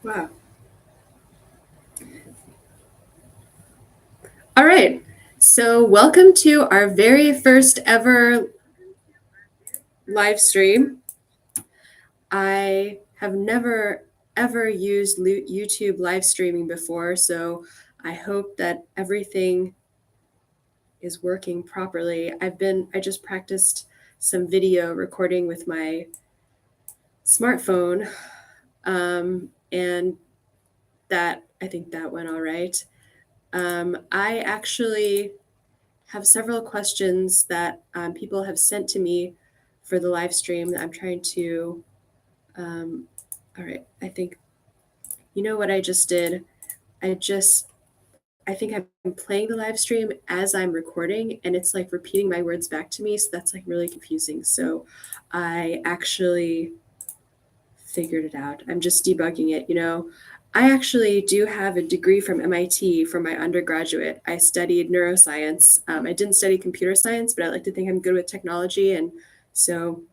Wow. All right. So, welcome to our very first ever live stream. I have never ever used YouTube live streaming before, so I hope that everything is working properly. I just practiced some video recording with my smartphone, and I think that went all right. I actually have several questions that people have sent to me for the live stream that I'm trying to. Um, all right, I think you know what I just did. I just I think I'm playing the live stream as I'm recording, and it's like repeating my words back to me. So that's like really confusing. So I actually figured it out. I'm just debugging it. I actually do have a degree from MIT for my undergraduate. I studied neuroscience. I didn't study computer science, but I like to think I'm good with technology. And so,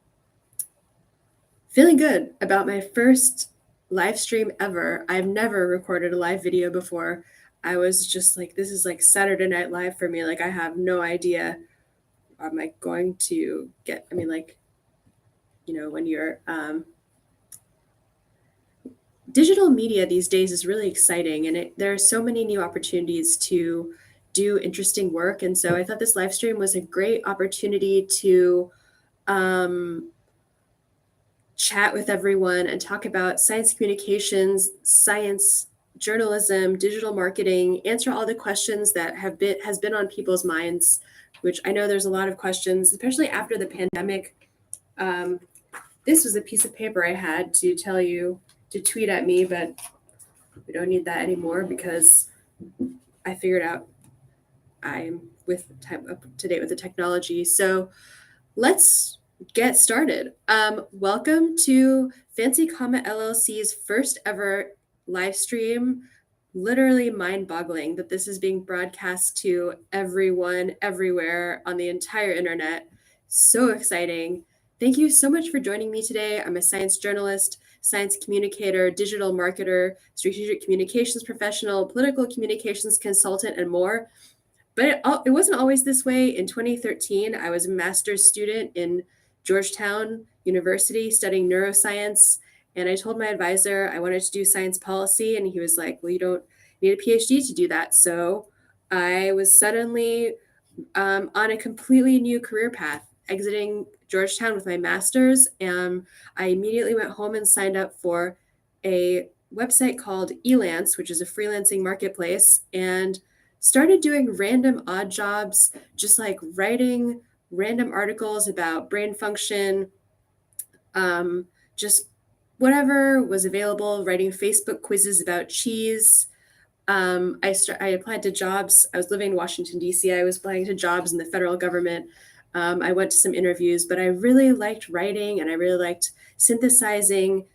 feeling good about my first live stream ever. I've never recorded a live video before. I was just like, this is like Saturday Night Live for me. Like, I have no idea. Am I going to get, I mean, like, when you're digital media these days is really exciting, and there are so many new opportunities to do interesting work. And so I thought this live stream was a great opportunity to um, chat with everyone and talk about science communications, science journalism, digital marketing, answer all the questions that has been on people's minds, which I know there's a lot of questions, especially after the pandemic. um, this was a piece of paper I had to tell you to tweet at me, but we don't need that anymore because I figured out I'm up to date with the technology. So let's get started. Welcome to Fancy Comet LLC's first ever live stream. Literally mind boggling that this is being broadcast to everyone, everywhere on the entire internet. So exciting. Thank you so much for joining me today. I'm a science journalist, science communicator, digital marketer, strategic communications professional, political communications consultant, and more. But it wasn't always this way. In 2013, I was a master's student in Georgetown University studying neuroscience. And I told my advisor I wanted to do science policy. And he was like, well, you don't need a PhD to do that. So I was suddenly on a completely new career path, exiting Georgetown with my master's. And I immediately went home and signed up for a website called Elance, which is a freelancing marketplace, and started doing random odd jobs, just like writing random articles about brain function, um, just whatever was available, writing Facebook quizzes about cheese. I applied to jobs. I was living in Washington, D.C. I was applying to jobs in the federal government. I went to some interviews, but I really liked writing and I really liked synthesizing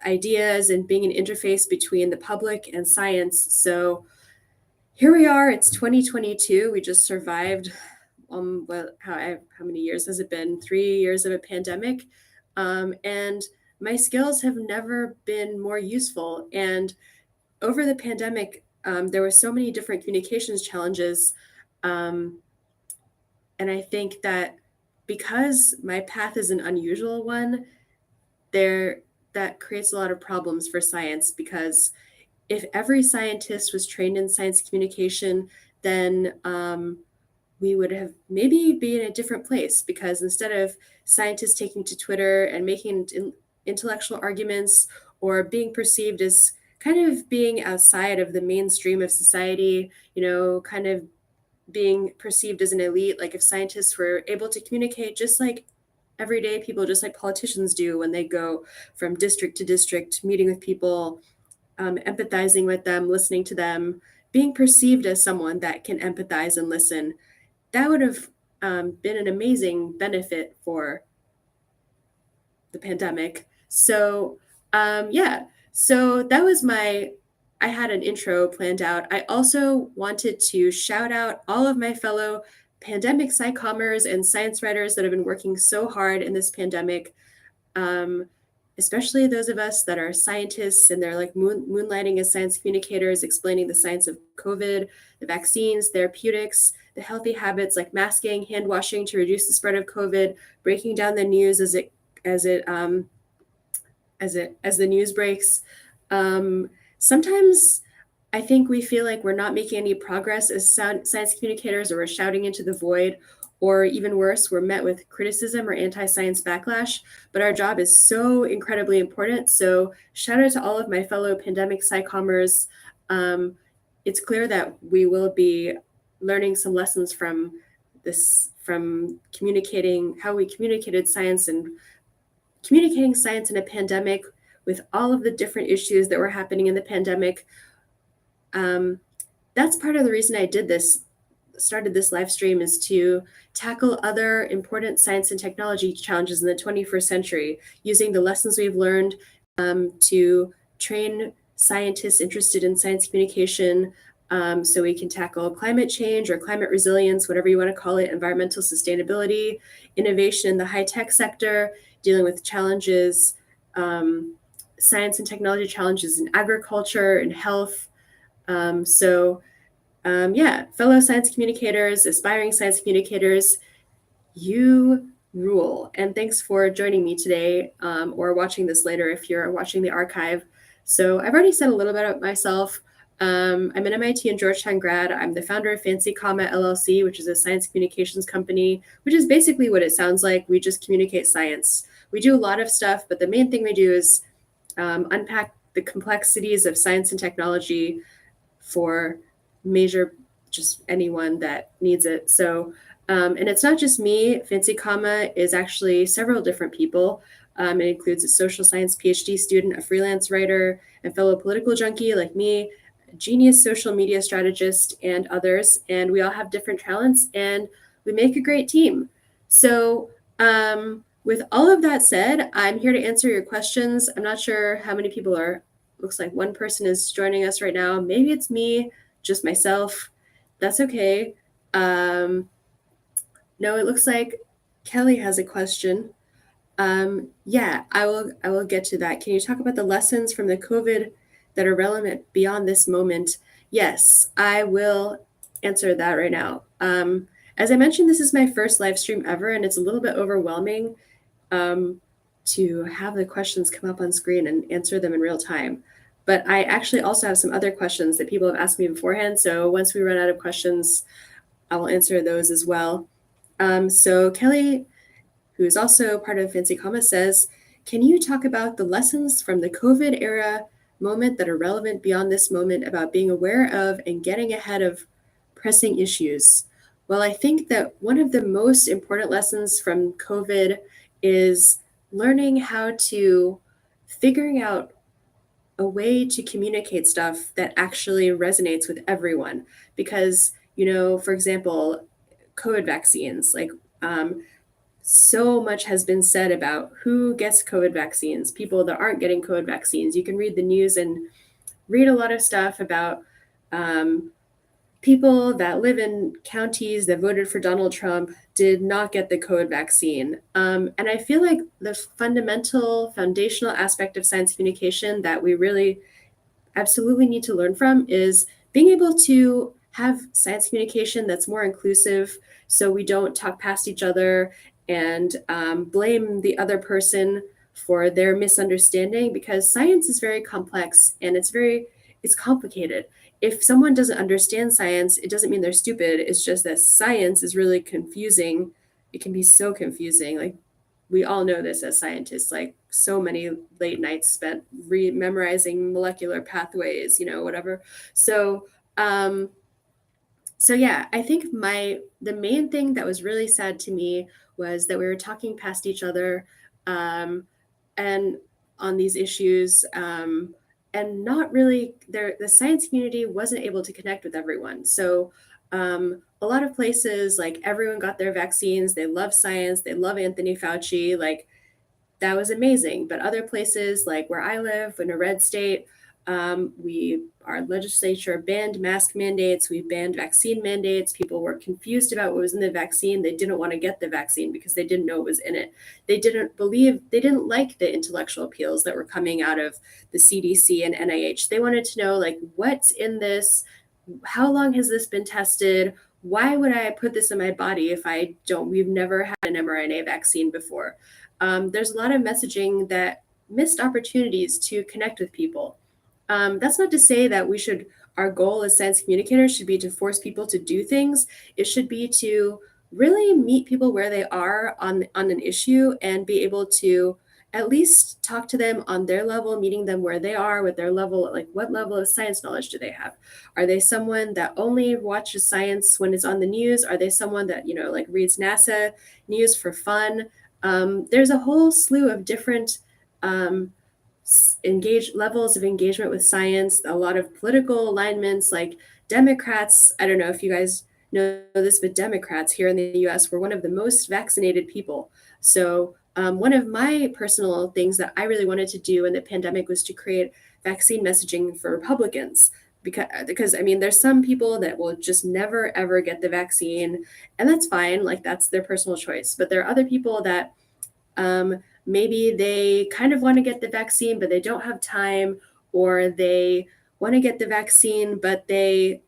ideas and being an interface between the public and science. So here we are. It's 2022. We just survived. How many years has it been? 3 years of a pandemic, and my skills have never been more useful. And over the pandemic, there were so many different communications challenges, um, and I think that because my path is an unusual one, there that creates a lot of problems for science because if every scientist was trained in science communication, then we would have maybe be in a different place because instead of scientists taking to Twitter and making intellectual arguments or being perceived as kind of being outside of the mainstream of society, kind of being perceived as an elite, like if scientists were able to communicate just like everyday people, just like politicians do when they go from district to district, meeting with people, empathizing with them, listening to them, being perceived as someone that can empathize and listen, that would have been an amazing benefit for the pandemic. So, yeah, so that was I had an intro planned out. I also wanted to shout out all of my fellow pandemic psychomers and science writers that have been working so hard in this pandemic. Um, especially those of us that are scientists and they're like moonlighting as science communicators, explaining the science of COVID, the vaccines, therapeutics, the healthy habits like masking, hand washing to reduce the spread of COVID, breaking down the news as it as the news breaks. Sometimes I think we feel like we're not making any progress as science communicators, or we're shouting into the void, or even worse, we're met with criticism or anti-science backlash. But our job is so incredibly important. So shout out to all of my fellow pandemic psychomers. Um, it's clear that we will be learning some lessons from from communicating how we communicated science and communicating science in a pandemic with all of the different issues that were happening in the pandemic. um, that's part of the reason I started this live stream, is to tackle other important science and technology challenges in the 21st century, using the lessons we've learned to train scientists interested in science communication, so we can tackle climate change or climate resilience, whatever you want to call it, environmental sustainability, innovation in the high-tech sector, dealing with challenges, science and technology challenges in agriculture and health. Yeah, fellow science communicators, aspiring science communicators, you rule. And thanks for joining me today, or watching this later if you're watching the archive. So I've already said a little bit about myself. I'm an MIT and Georgetown grad. I'm the founder of Fancy Comma LLC, which is a science communications company, which is basically what it sounds like. We just communicate science. We do a lot of stuff, but the main thing we do is unpack the complexities of science and technology for major, just anyone that needs it. So, and it's not just me. Fancy Comma is actually several different people. It includes a social science PhD student, a freelance writer, and fellow political junkie like me, a genius social media strategist, and others. And we all have different talents, and we make a great team. So, with all of that said, I'm here to answer your questions. I'm not sure how many people are. Looks like one person is joining us right now. Maybe it's me, just myself. That's okay. No, it looks like Kelly has a question. Yeah, I will get to that. Can you talk about the lessons from the COVID that are relevant beyond this moment? Yes, I will answer that right now. As I mentioned, this is my first live stream ever, and it's a little bit overwhelming to have the questions come up on screen and answer them in real time. But I actually also have some other questions that people have asked me beforehand. So once we run out of questions, I will answer those as well. So Kelly, who is also part of Fancy Comma, says, can you talk about the lessons from the COVID era moment that are relevant beyond this moment about being aware of and getting ahead of pressing issues? Well, I think that one of the most important lessons from COVID is learning how to figuring out a way to communicate stuff that actually resonates with everyone. Because, for example, COVID vaccines, like so much has been said about who gets COVID vaccines, people that aren't getting COVID vaccines. You can read the news and read a lot of stuff about people that live in counties that voted for Donald Trump did not get the COVID vaccine. And I feel like the foundational aspect of science communication that we really absolutely need to learn from is being able to have science communication that's more inclusive, so we don't talk past each other and blame the other person for their misunderstanding, because science is very complex and it's complicated. If someone doesn't understand science, it doesn't mean they're stupid. It's just that science is really confusing. It can be so confusing. Like, we all know this as scientists, like so many late nights spent memorizing molecular pathways, whatever. So, yeah, I think the main thing that was really sad to me was that we were talking past each other, and on these issues, and not really the science community wasn't able to connect with everyone. So a lot of places, like, everyone got their vaccines, they love science, they love Anthony Fauci, like, that was amazing. But other places, like where I live in a red state, Our legislature banned mask mandates. We banned vaccine mandates. People were confused about what was in the vaccine. They didn't want to get the vaccine because they didn't know what was in it. They didn't like the intellectual appeals that were coming out of the CDC and NIH. They wanted to know, like, what's in this? How long has this been tested? Why would I put this in my body if I don't? We've never had an mRNA vaccine before. There's a lot of messaging that missed opportunities to connect with people. That's not to say that our goal as science communicators should be to force people to do things. It should be to really meet people where they are on an issue and be able to at least talk to them on their level, meeting them where they are with their level, like what level of science knowledge do they have? Are they someone that only watches science when it's on the news? Are they someone that, like reads NASA news for fun? There's a whole slew of different um, levels of engagement with science, a lot of political alignments, like Democrats. I don't know if you guys know this, but Democrats here in the US were one of the most vaccinated people. So one of my personal things that I really wanted to do in the pandemic was to create vaccine messaging for Republicans. Because I mean, there's some people that will just never ever get the vaccine, and that's fine. Like, that's their personal choice. But there are other people that maybe they kind of want to get the vaccine, but they don't have time, or they want to get the vaccine, but they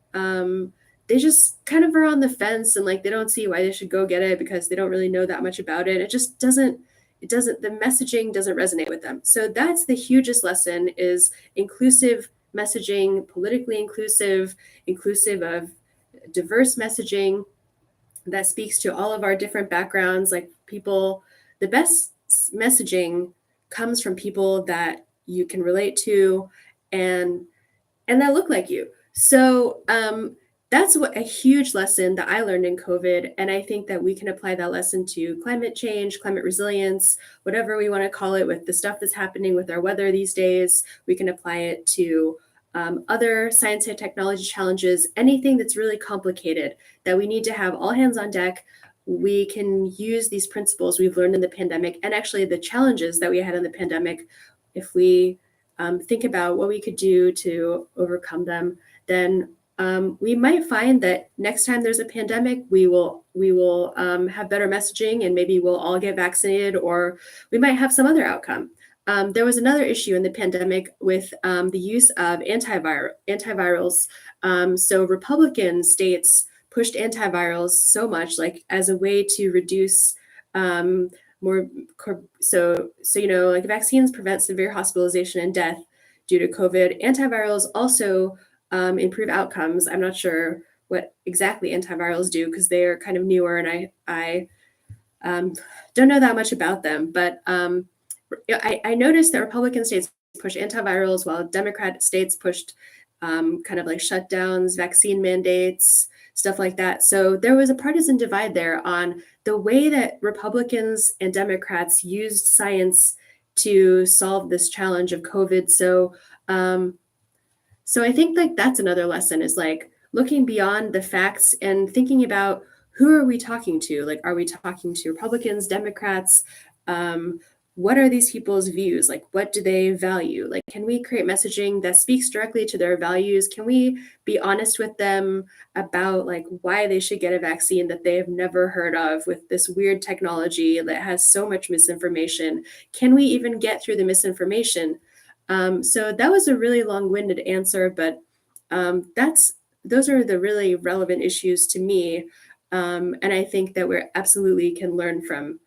just kind of are on the fence, and like they don't see why they should go get it because they don't really know that much about it. The messaging doesn't resonate with them. So that's the hugest lesson: is inclusive messaging, politically inclusive of diverse messaging that speaks to all of our different backgrounds. Like, the best messaging comes from people that you can relate to, and that look like you. So that's what a huge lesson that I learned in COVID. And I think that we can apply that lesson to climate change, climate resilience, whatever we want to call it, with the stuff that's happening with our weather these days. We can apply it to other science and technology challenges, anything that's really complicated that we need to have all hands on deck. We can use these principles we've learned in the pandemic, and actually the challenges that we had in the pandemic. If we think about what we could do to overcome them, then we might find that next time there's a pandemic, we will have better messaging, and maybe we'll all get vaccinated, or we might have some other outcome. There was another issue in the pandemic with the use of antivirals. So Republican states pushed antivirals so much, like as a way to reduce more. Like, vaccines prevent severe hospitalization and death due to COVID. Antivirals also improve outcomes. I'm not sure what exactly antivirals do because they are kind of newer, and I don't know that much about them. But I noticed that Republican states pushed antivirals while Democrat states pushed kind of like shutdowns, vaccine mandates, stuff like that. So there was a partisan divide there on the way that Republicans and Democrats used science to solve this challenge of COVID. So I think, like, that's another lesson, is like looking beyond the facts and thinking about, who are we talking to? Like, are we talking to Republicans, Democrats? What are these people's views? Like, what do they value? Like, can we create messaging that speaks directly to their values? Can we be honest with them about, like, why they should get a vaccine that they have never heard of, with this weird technology that has so much misinformation? Can we even get through the misinformation? So that was a really long-winded answer, but those are the really relevant issues to me. And I think that we absolutely can learn from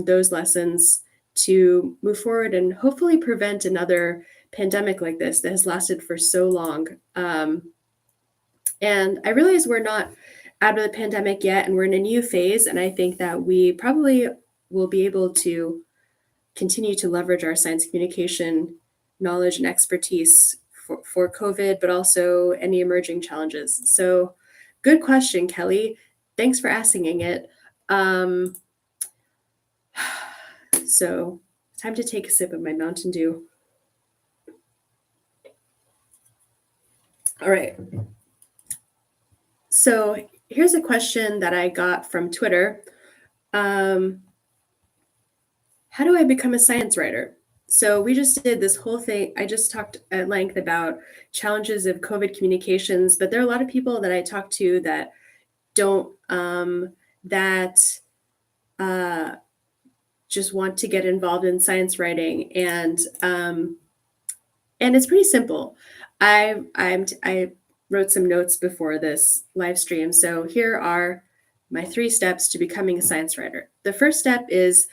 those lessons to move forward and hopefully prevent another pandemic like this that has lasted for so long. And I realize we're not out of the pandemic yet, and we're in a new phase. And I think that we probably will be able to continue to leverage our science communication knowledge and expertise for COVID, but also any emerging challenges. So, good question, Kelly. Thanks for asking it. So, time to take a sip of my Mountain Dew. All right. So, here's a question that I got from Twitter. How do I become a science writer? So we just did this whole thing. I just talked at length about challenges of COVID communications, but there are a lot of people that I talk to that don't that uh, just want to get involved in science writing, and it's pretty simple. I wrote some notes before this live stream, so here are my 3 steps to becoming a science writer. The first step is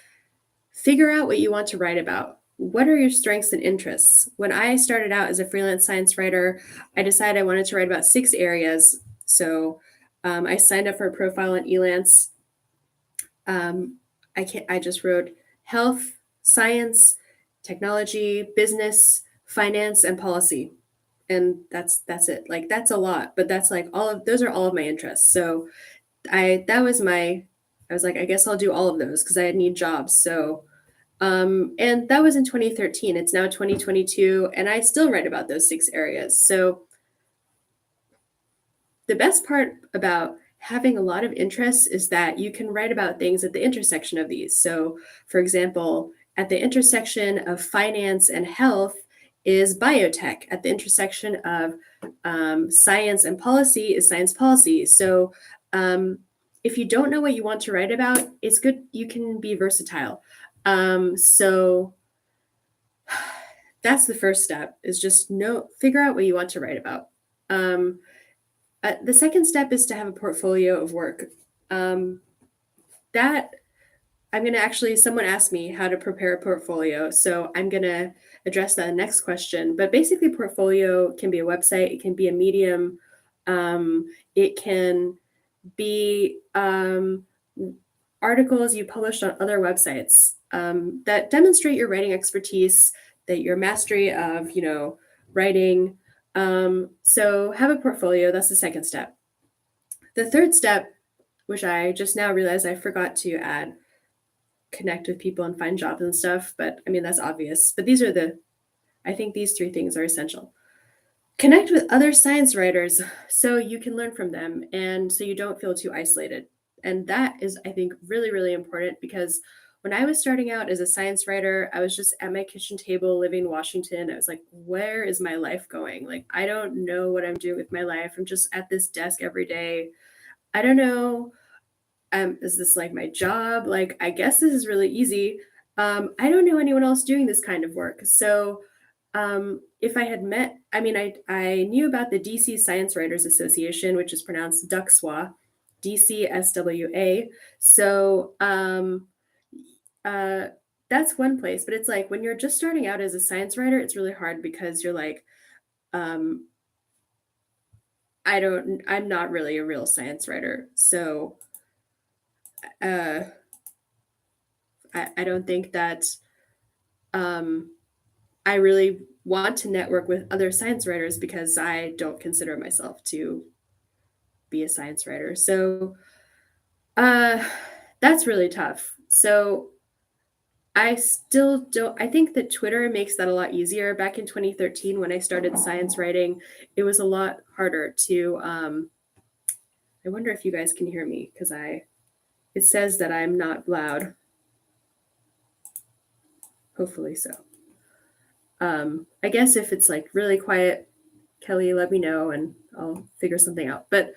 figure out what you want to write about. What are your strengths and interests? When I started out as a freelance science writer, I decided I wanted to write about 6 areas. So I signed up for a profile on Elance. Um, I just wrote health, science, technology, business, finance, and policy, and that's it. Like that's a lot, but that's like all of those are all of my interests. So I that was my I was like, I guess I'll do all of those because I need jobs. So and that was in 2013. It's now 2022, and I still write about those 6 areas. So the best part about having a lot of interests is that you can write about things at the intersection of these. So, for example, at the intersection of finance and health is biotech. At the intersection of science and policy is science policy. So, if you don't know what you want to write about, it's good. You can be versatile. So that's the first step is just figure out what you want to write about. Um, the second step is to have a portfolio of work. Um, that I'm going to actually, someone asked me how to prepare a portfolio. So I'm going to address that next question. But basically, portfolio can be a website, it can be a medium, it can be articles you published on other websites that demonstrate your writing expertise, that your mastery of, writing. So have a portfolio. That's the second step. The third step, which I just now realized I forgot to add, connect with people and find jobs and stuff. But I mean, that's obvious. But I think these 3 things are essential. Connect with other science writers so you can learn from them and so you don't feel too isolated. And that is, I think, really, really important because when I was starting out as a science writer, I was just at my kitchen table living in Washington. I was like, where is my life going? Like, I don't know what I'm doing with my life. I'm just at this desk every day. I don't know. Is this like my job? Like, I guess this is really easy. I don't know anyone else doing this kind of work. So, if I had met, I mean, I knew about the DC Science Writers Association, which is pronounced DUXWA, DCSWA. So, uh, that's one place. But it's like when you're just starting out as a science writer, it's really hard because you're like, um, I'm not really a real science writer. So, uh, I don't think that um, I really want to network with other science writers because I don't consider myself to be a science writer. So uh, that's really tough. So I still don't, I think that Twitter makes that a lot easier. Back in 2013, when I started science writing, it was a lot harder to, I wonder if you guys can hear me because it says that I'm not loud. Hopefully so. I guess if it's like really quiet, Kelly, let me know and I'll figure something out. But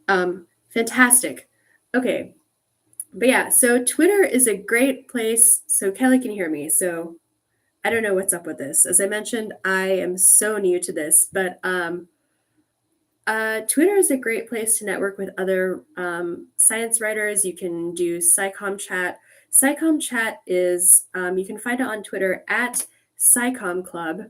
fantastic. Okay. But yeah, so Twitter is a great place. So Kelly can hear me. So I don't know what's up with this. As I mentioned, I am so new to this, but Twitter is a great place to network with other science writers. You can do SciComm Chat. SciComm Chat is, you can find it on Twitter at SciComm Club.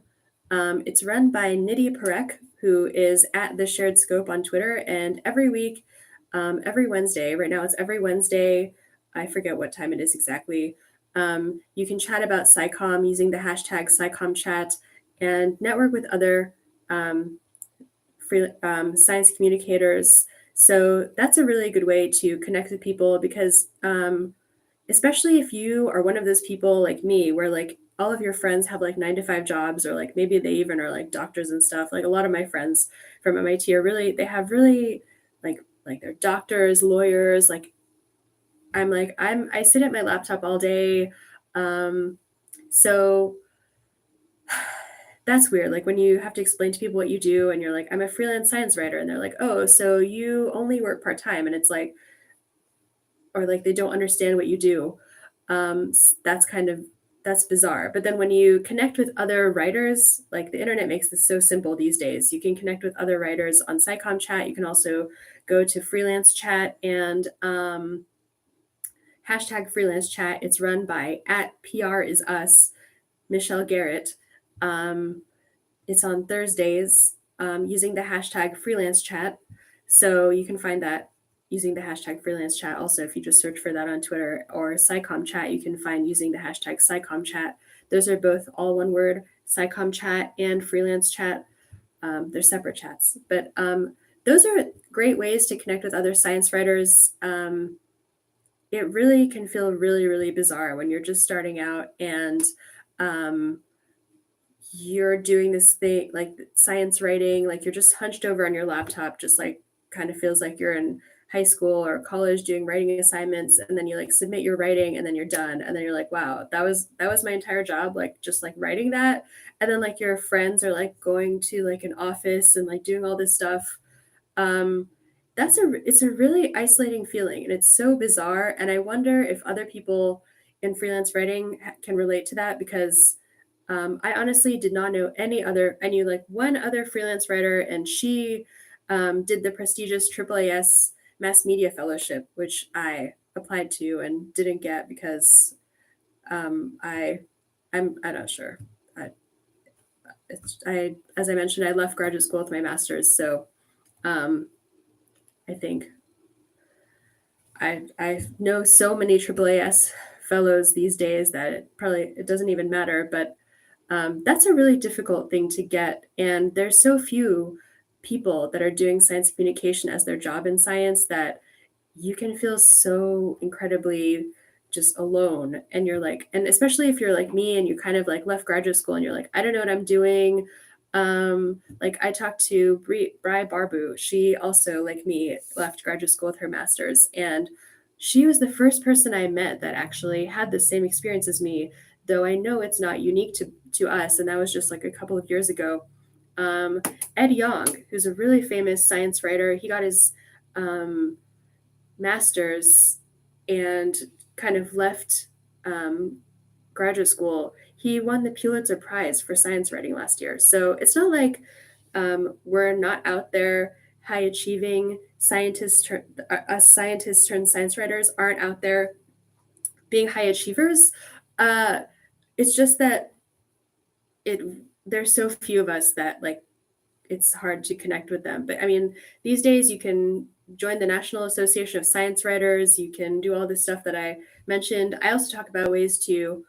It's run by Nidhi Parekh, who is at The Shared Scope on Twitter. And every week, every Wednesday, right now it's every Wednesday, I forget what time it is exactly, you can chat about SciComm using the hashtag SciCommChat and network with other science communicators. So that's a really good way to connect with people because especially if you are one of those people like me where like all of your friends have like 9 to 5 jobs or like maybe they even are like doctors and stuff. Like a lot of my friends from MIT are really, they have really like they're doctors, lawyers. Like I sit at my laptop all day. So that's weird. Like when you have to explain to people what you do and you're like, I'm a freelance science writer, and they're like, oh, so you only work part time, and it's like, or like they don't understand what you do. That's kind of that's bizarre. But then when you connect with other writers, like the internet makes this so simple these days. You can connect with other writers on SciComm Chat. You can also go to Freelance Chat and hashtag Freelance Chat. It's run by at PR is us, Michelle Garrett. Um, it's on Thursdays using the hashtag freelance chat. So you can find that using the hashtag freelance chat. Also, if you just search for that on Twitter or SciComm chat, you can find using the hashtag SciComm chat. Those are both all one word, SciComm chat and freelance chat. They're separate chats. But those are great ways to connect with other science writers. It really can feel really, really bizarre when you're just starting out and um, you're doing this thing like science writing, like you're just hunched over on your laptop, just like kind of feels like you're in high school or college doing writing assignments, and then you like submit your writing and then you're done, and then you're like, wow, that was my entire job, like just like writing that. And then like your friends are like going to like an office and like doing all this stuff. um it's a really isolating feeling, and it's so bizarre, and I wonder if other people in freelance writing can relate to that, because I honestly did not know any other. I knew like one other freelance writer, and she did the prestigious AAAS Mass Media Fellowship, which I applied to and didn't get because I'm not sure. I, as I mentioned, I left graduate school with my master's, so um, I think I know so many AAAS fellows these days that it doesn't even matter. But that's a really difficult thing to get, and there's so few people that are doing science communication as their job in science that you can feel so incredibly just alone. And you're like, and especially if you're like me and you kind of like left graduate school and you're like, I don't know what I'm doing. Like I talked to Bri Barbu. She also, like me, left graduate school with her master's, and she was the first person I met that actually had the same experience as me, though I know it's not unique to us, and that was just like a couple of years ago. um, Ed Yong, who's a really famous science writer, he got his um, master's and kind of left um, graduate school. He won the Pulitzer Prize for science writing last year. So it's not like we're not out there high achieving scientists. Us scientists turned science writers aren't out there being high achievers. Uh, it's just that it there's so few of us that like it's hard to connect with them. But I mean, these days you can join the National Association of Science Writers. You can do all this stuff that I mentioned. I also talk about ways to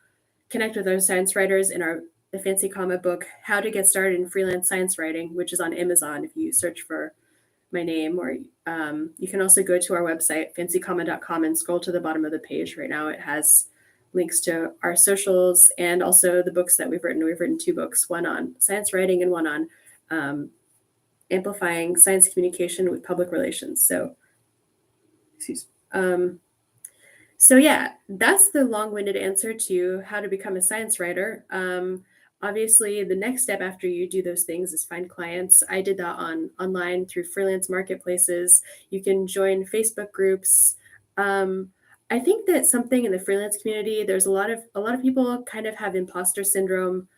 connect with other science writers in our the Fancy Comma book, How to Get Started in Freelance Science Writing, which is on Amazon if you search for my name. Or you can also go to our website, fancycomma.com, and scroll to the bottom of the page. Right now it has links to our socials and also the books that we've written. We've written two books, one on science writing and one on um, amplifying science communication with public relations. So, excuse. So yeah, that's the long-winded answer to how to become a science writer. Obviously, the next step after you do those things is find clients. I did that online through freelance marketplaces. You can join Facebook groups. Um, I think that something in the freelance community, there's a lot of people kind of have imposter syndrome.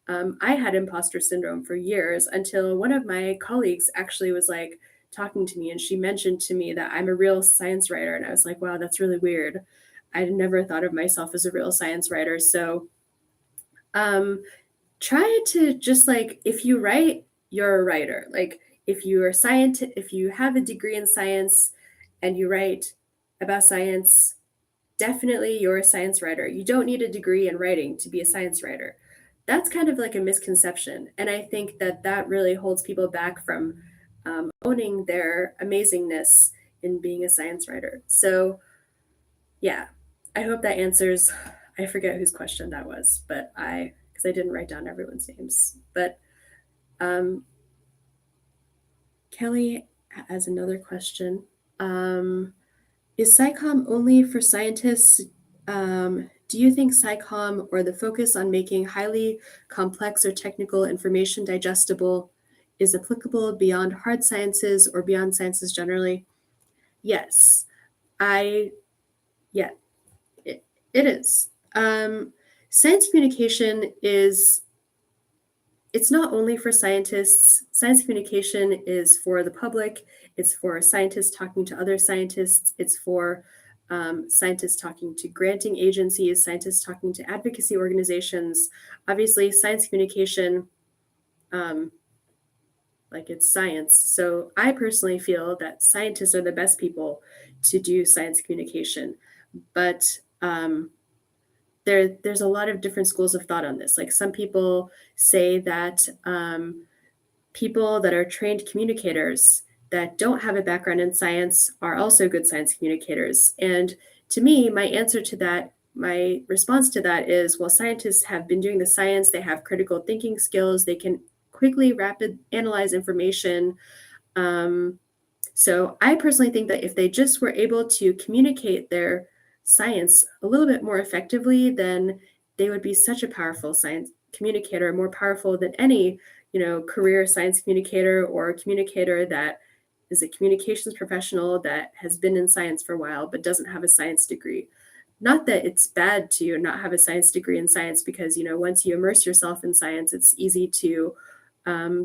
I had imposter syndrome for years until one of my colleagues actually was like talking to me, and she mentioned to me that I'm a real science writer, and I was like, wow, that's really weird. I never thought of myself as a real science writer. So um, try to just like, if you write, you're a writer. Like if you have a degree in science and you write about science, definitely you're a science writer. You don't need a degree in writing to be a science writer. That's kind of like a misconception. And I think that that really holds people back from owning their amazingness in being a science writer. So yeah, I hope that answers. I forget whose question that was, but because I didn't write down everyone's names. But um, Kelly has another question. Is SciComm only for scientists? Do you think SciComm or the focus on making highly complex or technical information digestible is applicable beyond hard sciences or beyond sciences generally? Yes, I, yeah, it, it is. Science communication is, it's not only for scientists. Science communication is for the public. It's for scientists talking to other scientists. It's for scientists talking to granting agencies, scientists talking to advocacy organizations. Obviously, science communication, um, like it's science. So I personally feel that scientists are the best people to do science communication. But there's a lot of different schools of thought on this. Like some people say that people that are trained communicators that don't have a background in science are also good science communicators. And to me, my answer to that, my response to that is, well, scientists have been doing the science, they have critical thinking skills, they can quickly, rapid analyze information. Um, so I personally think that if they just were able to communicate their science a little bit more effectively, then they would be such a powerful science communicator, more powerful than any, career science communicator or communicator that is a communications professional that has been in science for a while but doesn't have a science degree. Not that it's bad to not have a science degree in science, because once you immerse yourself in science, it's easy to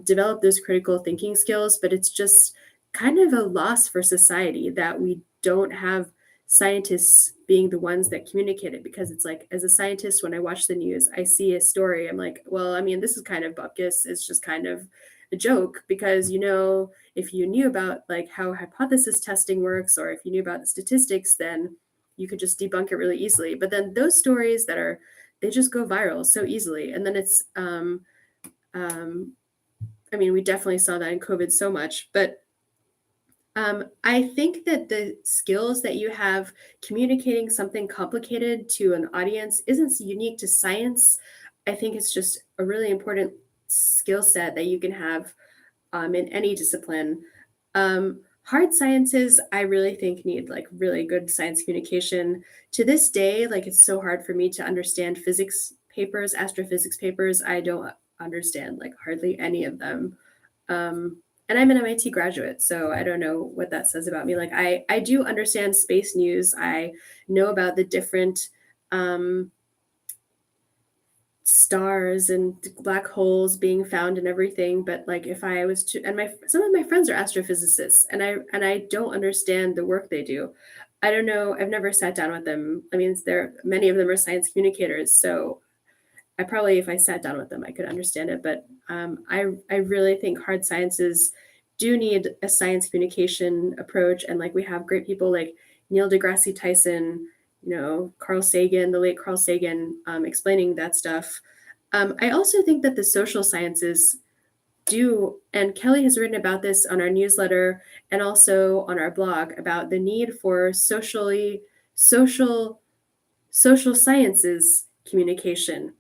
develop those critical thinking skills. But it's just kind of a loss for society that we don't have scientists being the ones that communicate it. Because it's like, as a scientist, when I watch the news, I see a story, I'm like, well, I mean, this is kind of bupkis, it's just kind of a joke. Because if you knew about like how hypothesis testing works, or if you knew about the statistics, then you could just debunk it really easily. But then those stories they just go viral so easily. And then it's um, I mean, we definitely saw that in COVID so much. But I think that the skills that you have communicating something complicated to an audience isn't unique to science. I think it's just a really important skill set that you can have in any discipline. Hard sciences, I really think, need like really good science communication. To this day, like it's so hard for me to understand physics papers, astrophysics papers. I don't understand like hardly any of them. Um, and I'm an MIT graduate, so I don't know what that says about me. Like I do understand space news. I know about the different um, stars and black holes being found and everything. But like if I was to, and my some of my friends are astrophysicists, and I don't understand the work they do. I don't know. I've never sat down with them. I mean, there many of them are science communicators, so I probably, if I sat down with them, I could understand it. But I really think hard sciences do need a science communication approach. And like we have great people like Neil deGrasse Tyson, Carl Sagan, the late Carl Sagan, explaining that stuff. I also think that the social sciences do, and Kelly has written about this on our newsletter and also on our blog, about the need for social social sciences communication,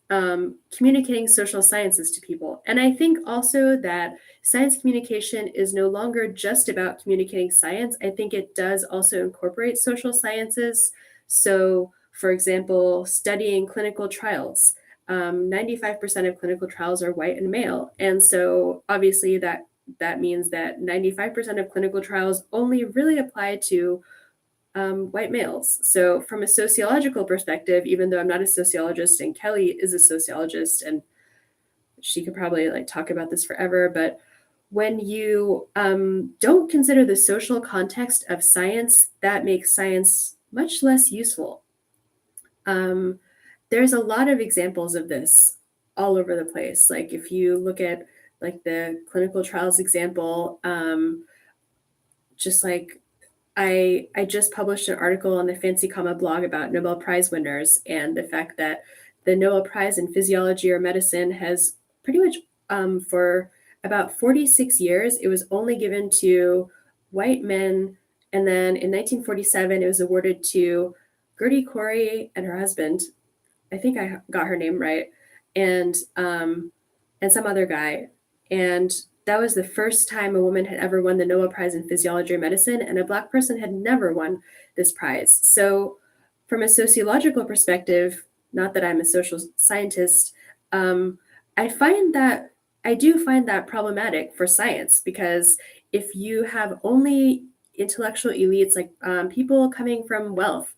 communicating social sciences to people. And I think also that science communication is no longer just about communicating science. I think it does also incorporate social sciences. So, for example, studying clinical trials. 95% of clinical trials are white and male. And so obviously that means that 95% of clinical trials only really apply to white males. So, from a sociological perspective, even though I'm not a sociologist and Kelly is a sociologist, and she could probably like talk about this forever, but when you don't consider the social context of science, that makes science much less useful. Um, there's a lot of examples of this all over the place. Like if you look at like the clinical trials example, just like I just published an article on the Fancy Comma blog about Nobel Prize winners and the fact that the Nobel Prize in Physiology or Medicine has pretty much, for about 46 years, it was only given to white men. And then in 1947, it was awarded to Gertie Corey and her husband. I think I got her name right, and some other guy. And that was the first time a woman had ever won the Nobel Prize in Physiology or Medicine, and a Black person had never won this prize. So from a sociological perspective, not that I'm a social scientist, um, I find that I do find that problematic for science because if you have only intellectual elites, like people coming from wealth,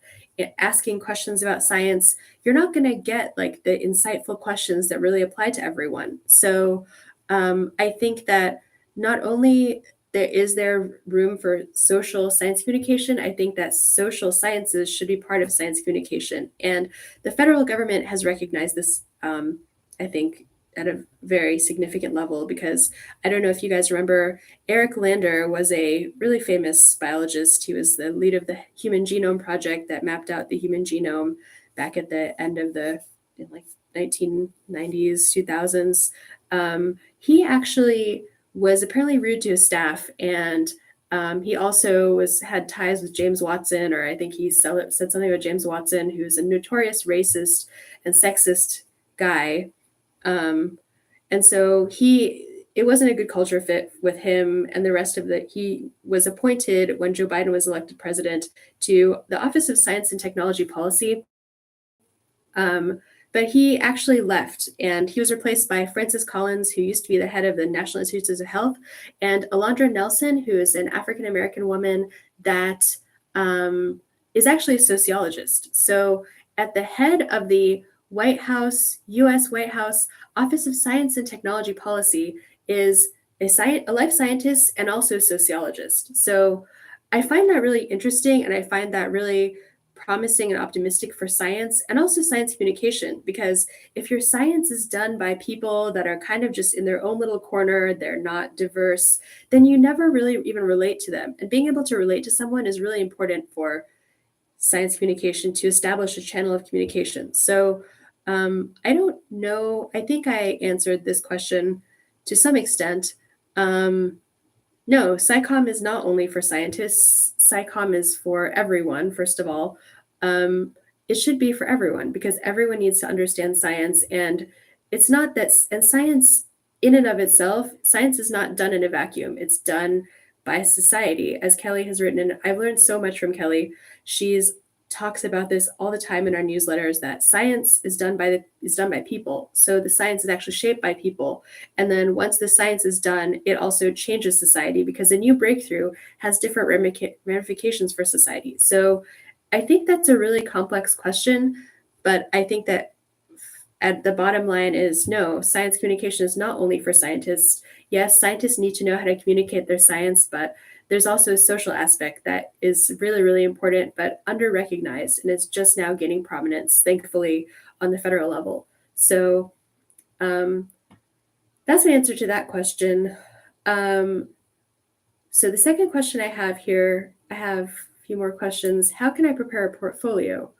asking questions about science, you're not going to get like the insightful questions that really apply to everyone. So I think that not only there room for social science communication, I think that social sciences should be part of science communication. And the federal government has recognized this, I think, at a very significant level because I don't know if you guys remember, Eric Lander was a really famous biologist. He was the lead of the Human Genome Project that mapped out the human genome back at the end of the in like 1990s, 2000s. He actually was apparently rude to his staff, and he also had ties with James Watson, or I think he said something about James Watson, who's a notorious racist and sexist guy. Um, and so it wasn't a good culture fit with him and the rest of the. He was appointed when Joe Biden was elected president to the Office of Science and Technology Policy. Um, but he actually left and he was replaced by Francis Collins, who used to be the head of the National Institutes of Health, and Alondra Nelson, who is an African American woman that is actually a sociologist. So at the head of the White House, US White House Office of Science and Technology Policy is a life scientist and also a sociologist. So I find that really interesting and I find that really promising and optimistic for science and also science communication because if your science is done by people that are kind of just in their own little corner, they're not diverse, then you never really even relate to them. And being able to relate to someone is really important for science communication to establish a channel of communication. So I don't know. I think I answered this question to some extent. No, SciComm is not only for scientists. SciComm is for everyone, first of all. Um, it should be for everyone because everyone needs to understand science. And it's not that, and science in and of itself, science is not done in a vacuum. It's done by society. As Kelly has written, and I've learned so much from Kelly. She's talks about this all the time in our newsletters that science is done by people. So the science is actually shaped by people. And then once the science is done, it also changes society because a new breakthrough has different ramifications for society. So I think that's a really complex question, but I think that at the bottom line is no, science communication is not only for scientists. Yes, scientists need to know how to communicate their science, but there's also a social aspect that is really, really important, but under recognized. And it's just now gaining prominence, thankfully, on the federal level. So um, that's my answer to that question. So the second question I have here, I have a few more questions. How can I prepare a portfolio?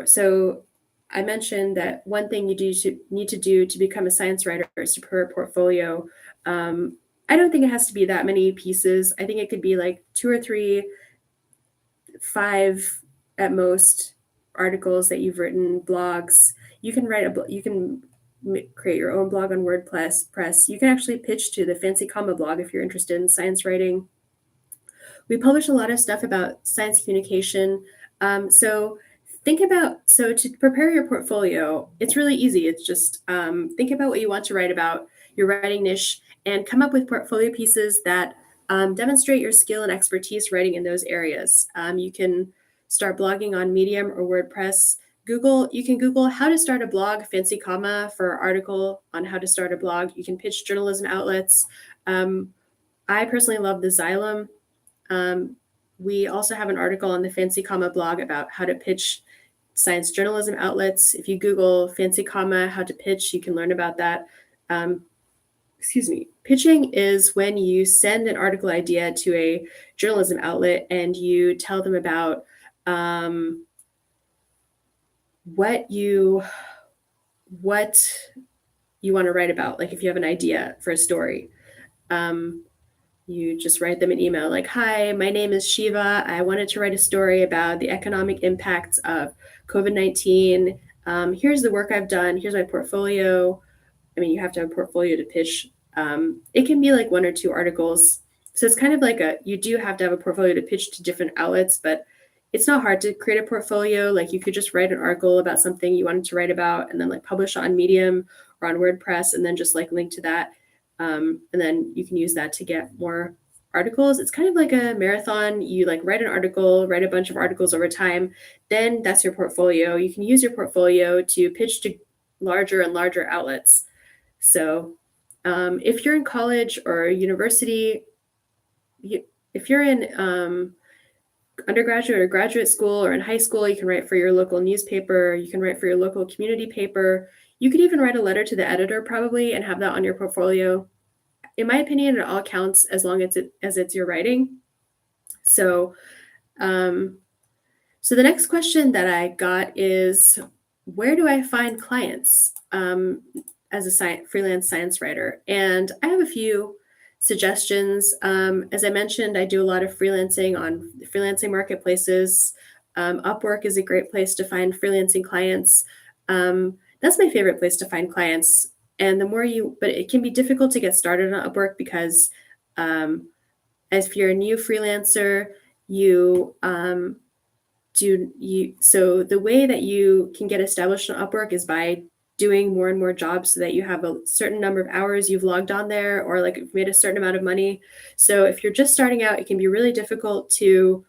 So I mentioned that one thing need to do to become a science writer is to prepare a portfolio. I don't think it has to be that many pieces. I think it could be like 2 or 3, 5 at most articles that you've written, blogs. You can create your own blog on WordPress. You can actually pitch to the Fancy Comma blog if you're interested in science writing. We publish a lot of stuff about science communication. So to prepare your portfolio, it's really easy. It's just think about what you want to write about, your writing niche, and come up with portfolio pieces that demonstrate your skill and expertise writing in those areas. You can start blogging on Medium or WordPress. You can Google how to start a blog, Fancy Comma for article on how to start a blog. You can pitch journalism outlets. I personally love the Xylem. We also have an article on the Fancy Comma blog about how to pitch science journalism outlets. If you Google Fancy Comma how to pitch, you can learn about that. Pitching is when you send an article idea to a journalism outlet and you tell them about what you want to write about. Like if you have an idea for a story, you just write them an email like, "Hi, my name is Shiva. I wanted to write a story about the economic impacts of COVID-19. Here's the work I've done. Here's my portfolio." I mean, you have to have a portfolio to pitch. It can be like 1 or 2 articles. So it's kind of like you do have to have a portfolio to pitch to different outlets, but it's not hard to create a portfolio. Like you could just write an article about something you wanted to write about and then like publish on Medium or on WordPress and then just like link to that. And then you can use that to get more articles. It's kind of like a marathon. You like write an article, write a bunch of articles over time. Then that's your portfolio. You can use your portfolio to pitch to larger and larger outlets. So if you're in college or university, if you're in undergraduate or graduate school or in high school, you can write for your local newspaper, you can write for your local community paper. You could even write a letter to the editor probably and have that on your portfolio. In my opinion, it all counts as long as it's your writing. So, so the next question that I got is, where do I find clients as a freelance science writer? And I have a few suggestions. As I mentioned, I do a lot of freelancing on freelancing marketplaces. Upwork is a great place to find freelancing clients. That's my favorite place to find clients. And but it can be difficult to get started on Upwork because if you're a new freelancer, so the way that you can get established on Upwork is by doing more and more jobs so that you have a certain number of hours you've logged on there or like made a certain amount of money. So if you're just starting out, it can be really difficult to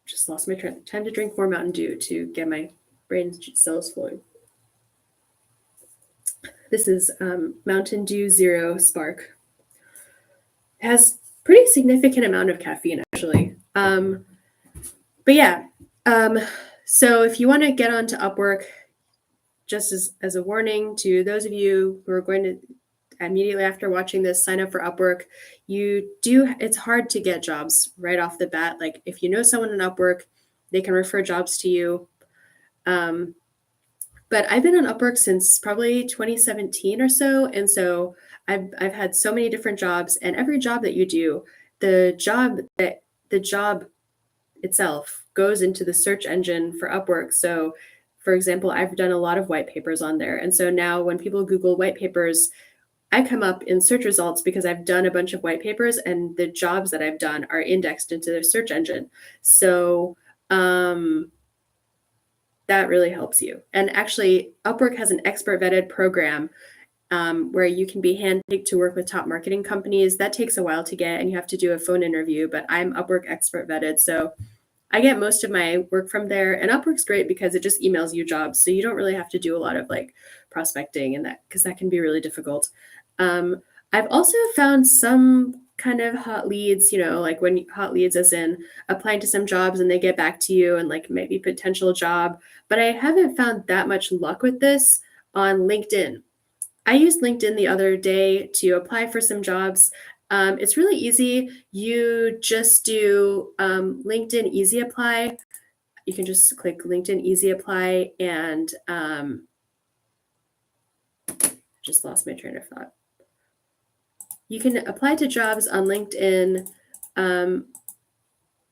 just lost my time to drink more Mountain Dew to get my brain cells flowing. This is Mountain Dew Zero Spark. It has pretty significant amount of caffeine actually. But yeah, so if you want to get onto Upwork, just as a warning to those of you who are going to immediately after watching this sign up for Upwork, it's hard to get jobs right off the bat. Like if you know someone in Upwork, they can refer jobs to you. But I've been on Upwork since probably 2017 or so. And so I've had so many different jobs, and every job that you do, the job itself goes into the search engine for Upwork. So for example, I've done a lot of white papers on there. And so now when people Google white papers, I come up in search results because I've done a bunch of white papers and the jobs that I've done are indexed into their search engine. So that really helps you. And actually, Upwork has an expert vetted program where you can be handpicked to work with top marketing companies. That takes a while to get, and you have to do a phone interview, but I'm Upwork expert vetted. So I get most of my work from there. And Upwork's great because it just emails you jobs. So you don't really have to do a lot of like prospecting and that, because that can be really difficult. I've also found some kind of hot leads, like when hot leads as in applying to some jobs and they get back to you and like maybe potential job, but I haven't found that much luck with this on LinkedIn. I used LinkedIn the other day to apply for some jobs. It's really easy. You just do LinkedIn Easy Apply. You can just click LinkedIn Easy Apply and just lost my train of thought. You can apply to jobs on LinkedIn.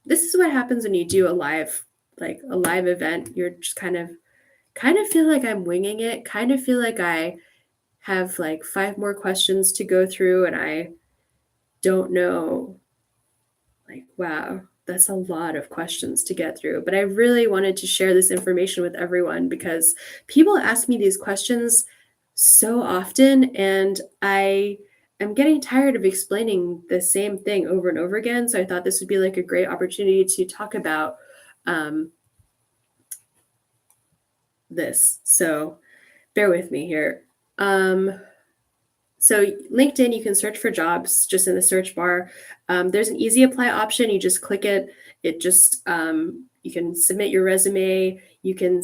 This is what happens when you do a live event. You're just kind of feel like I'm winging it, kind of feel like I have like 5 more questions to go through and I don't know, like, wow, that's a lot of questions to get through. But I really wanted to share this information with everyone because people ask me these questions so often and I'm getting tired of explaining the same thing over and over again. So I thought this would be like a great opportunity to talk about this. So bear with me here. So LinkedIn, you can search for jobs just in the search bar. There's an easy apply option. You just click it. It just, you can submit your resume. You can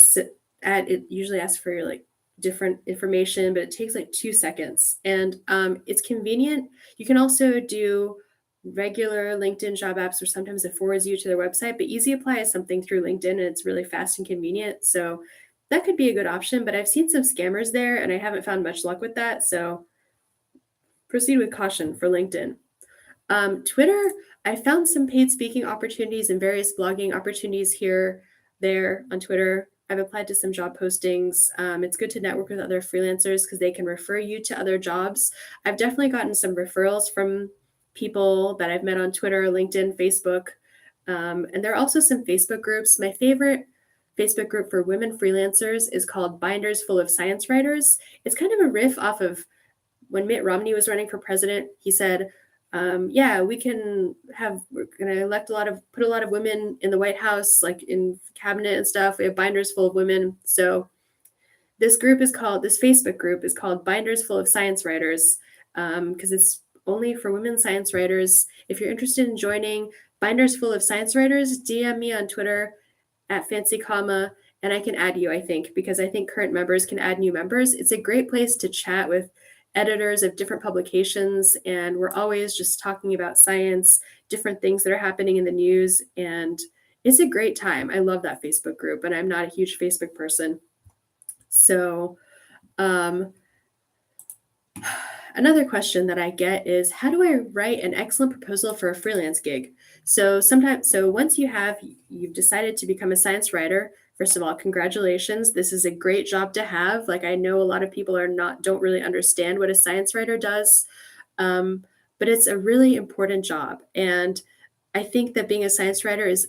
it usually asks for your like different information, but it takes like 2 seconds and it's convenient. You can also do regular LinkedIn job apps or sometimes it forwards you to their website, but easy apply is something through LinkedIn and it's really fast and convenient. So that could be a good option, but I've seen some scammers there and I haven't found much luck with that. So proceed with caution for LinkedIn. Twitter, I found some paid speaking opportunities and various blogging opportunities there on Twitter. I've applied to some job postings. It's good to network with other freelancers because they can refer you to other jobs. I've definitely gotten some referrals from people that I've met on Twitter, LinkedIn, Facebook. And there are also some Facebook groups. My favorite Facebook group for women freelancers is called Binders Full of Science Writers. It's kind of a riff off of when Mitt Romney was running for president. He said, yeah, we're going to put a lot of women in the White House, like in cabinet and stuff. We have binders full of women. So this Facebook group is called Binders Full of Science Writers, because it's only for women science writers. If you're interested in joining Binders Full of Science Writers, DM me on Twitter at Fancy Comma, and I can add you, I think, because I think current members can add new members. It's a great place to chat with editors of different publications, and we're always just talking about science, different things that are happening in the news, and it's a great time. I love that Facebook group, and I'm not a huge Facebook person. So another question that I get is, how do I write an excellent proposal for a freelance gig? So once you've decided to become a science writer, first of all, congratulations. This is a great job to have. Like, I know a lot of people don't really understand what a science writer does, but it's a really important job. And I think that being a science writer is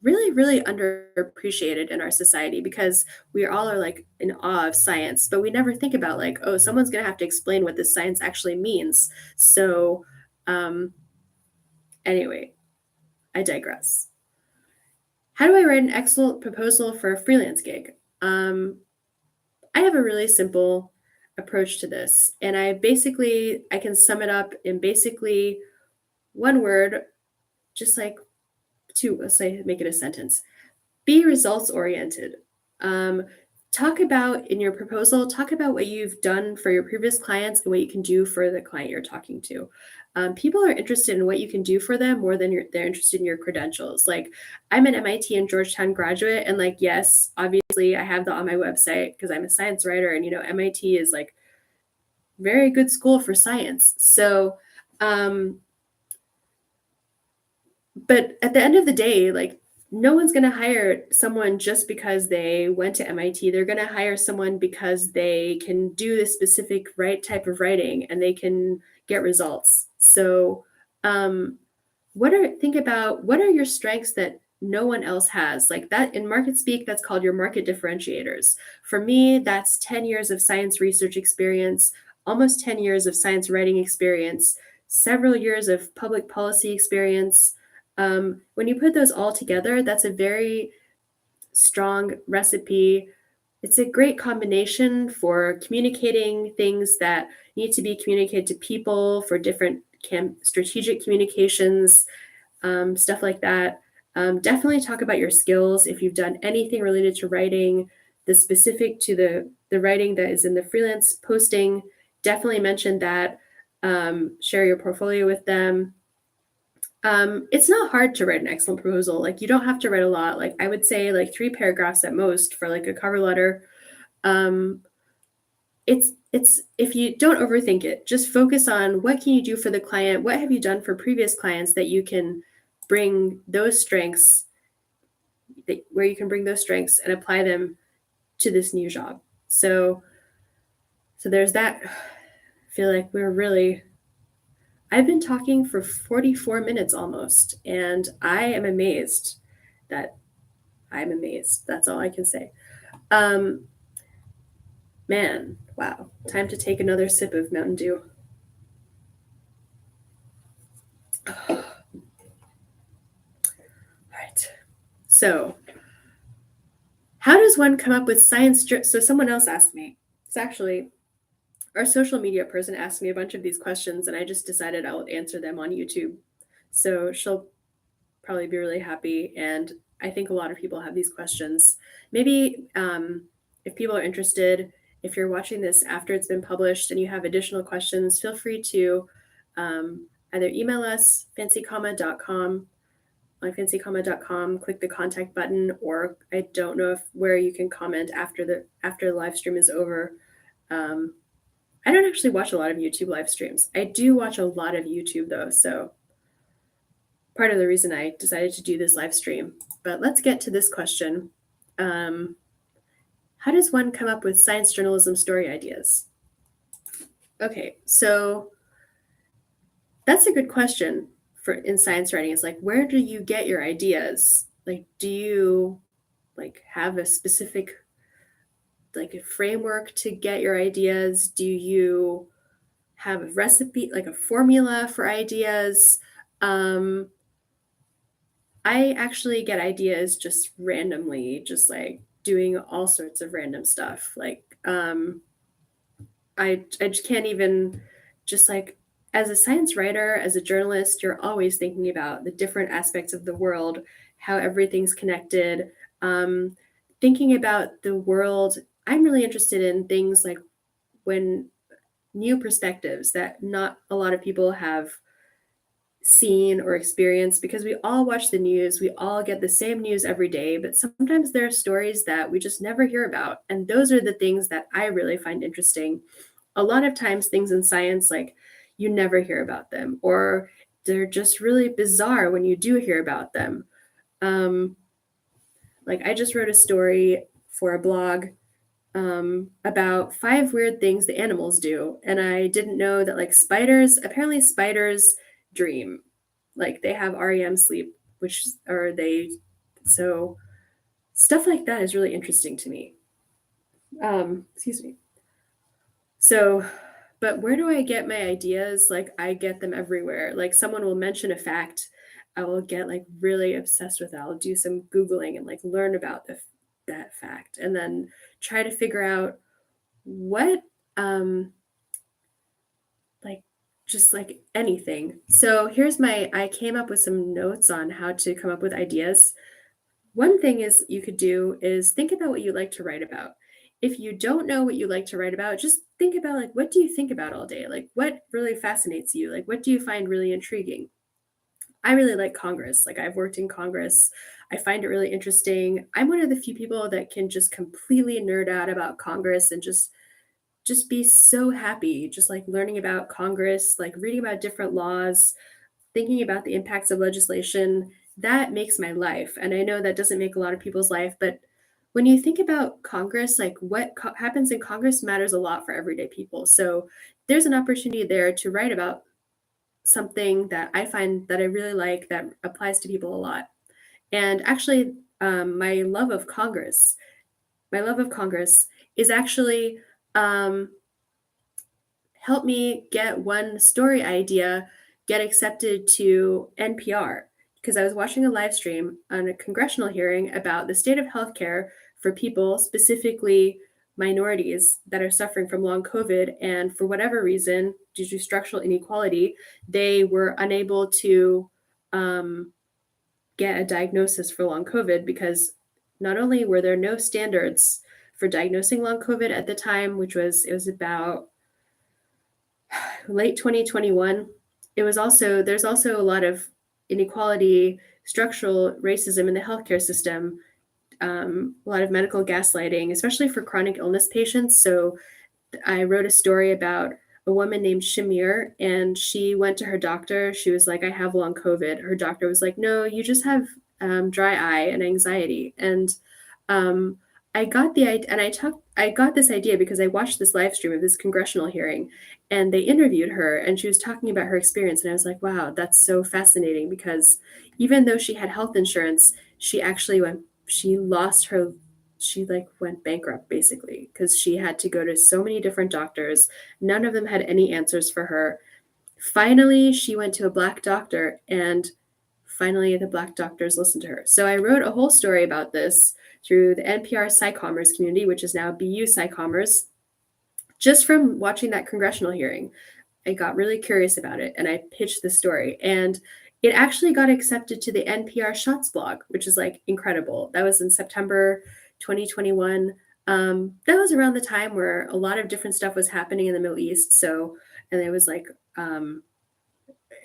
really, really underappreciated in our society, because we all are like in awe of science, but we never think about like, oh, someone's going to have to explain what this science actually means. So, anyway, I digress. How do I write an excellent proposal for a freelance gig? I have a really simple approach to this, and I can sum it up in basically one word, just like let's say, make it a sentence. Be results oriented. In your proposal, talk about what you've done for your previous clients and what you can do for the client you're talking to. People are interested in what you can do for them more than they're interested in your credentials. Like, I'm an MIT and Georgetown graduate, and like, yes, obviously I have that on my website because I'm a science writer, and MIT is like very good school for science. So, but at the end of the day, like, no one's going to hire someone just because they went to MIT. They're going to hire someone because they can do this specific type of writing and they can get results. So, think about what are your strengths that no one else has? Like that in market speak, that's called your market differentiators. For me, that's 10 years of science research experience, almost 10 years of science writing experience, several years of public policy experience. When you put those all together, that's a very strong recipe. It's a great combination for communicating things that need to be communicated to people, for different strategic communications, stuff like that. Definitely talk about your skills. If you've done anything related to writing, the specific to the writing that is in the freelance posting, definitely mention that. Share your portfolio with them. It's not hard to write an excellent proposal. Like, you don't have to write a lot. Like, I would say like 3 paragraphs at most for like a cover letter. It's if you don't overthink it, just focus on what can you do for the client? What have you done for previous clients that you can bring those strengths, where you can bring those strengths and apply them to this new job. So there's that. I feel like I've been talking for 44 minutes almost, and I'm amazed. That's all I can say. Man, wow. Time to take another sip of Mountain Dew. All right. So, how does one come up with science? So someone else asked me. It's actually our social media person asked me a bunch of these questions, and I just decided I'll answer them on YouTube. So she'll probably be really happy. And I think a lot of people have these questions. Maybe if people are interested, if you're watching this after it's been published and you have additional questions, feel free to either email us, fancycomma.com, on fancycomma.com, click the contact button, or I don't know where you can comment after the live stream is over. I don't actually watch a lot of YouTube live streams. I do watch a lot of YouTube though, so part of the reason I decided to do this live stream. But let's get to this question. How does one come up with science journalism story ideas? Okay, so That's a good question for in science writing. It's like, where do you get your ideas? Like, do you like have a specific like a framework to get your ideas? Do you have a recipe, like a formula for ideas? Um, I actually get ideas just randomly, just like doing all sorts of random stuff. I just can't even just like as a science writer, as a journalist, you're always thinking about the different aspects of the world, how everything's connected. Um, Thinking about the world, I'm really interested in things like when new perspectives that not a lot of people have seen or experienced because we all watch the news, we all get the same news every day, but sometimes there are stories that we just never hear about. And those are the things that I really find interesting. A lot of times, things in science, like you never hear about them, or they're just really bizarre when you do hear about them. Um, like, I just wrote a story for a blog about 5 weird things the animals do. And I didn't know that, like, apparently, spiders dream. Like, they have REM sleep, which are they, so stuff like that is really interesting to me. Excuse me. So, but where do I get my ideas? Like, I get them everywhere. Like, someone will mention a fact, I will get like really obsessed with it. I'll do some Googling and like learn about that fact and then try to figure out what, um, like, just like anything. So, I came up with some notes on how to come up with ideas. One thing is you could do is think about what you like to write about. If you don't know what you like to write about, just think about like what do you think about all day? Like what really fascinates you? Like what do you find really intriguing? I really like Congress. Like I've worked in Congress. I find it really interesting. I'm one of the few people that can just completely nerd out about Congress and just be so happy just like learning about Congress, like reading about different laws, thinking about the impacts of legislation, that makes my life. And I know that doesn't make a lot of people's life, but when you think about Congress, like happens in Congress matters a lot for everyday people. So there's an opportunity there to write about something that I find that I really like that applies to people a lot. And actually, my love of Congress is actually um, help me get one story idea get accepted to NPR because I was watching a live stream on a congressional hearing about the state of healthcare for people, specifically minorities that are suffering from long COVID. And for whatever reason, due to structural inequality, they were unable to um, get a diagnosis for long COVID because not only were there no standards for diagnosing long COVID at the time, it was about late 2021. There's also a lot of inequality, structural racism in the healthcare system, a lot of medical gaslighting, especially for chronic illness patients. So I wrote a story about a woman named Shamir, and she went to her doctor. She was like, I have long COVID. Her doctor was like, no, you just have dry eye and anxiety. And um, I got the idea, and I got this idea because I watched this live stream of this congressional hearing, and they interviewed her, and she was talking about her experience, and I was like, wow, that's so fascinating because even though she had health insurance, she lost her, she like went bankrupt basically because she had to go to so many different doctors. None of them had any answers for her. Finally, she went to a black doctor, and finally the black doctors listened to her. So I wrote a whole story about this through the NPR PsyCommerce community, which is now BU PsyCommerce. Just from watching that congressional hearing, I got really curious about it and I pitched the story. And it actually got accepted to the NPR Shots blog, which is like incredible. That was in September 2021. That was around the time where a lot of different stuff was happening in the Middle East. So, and um,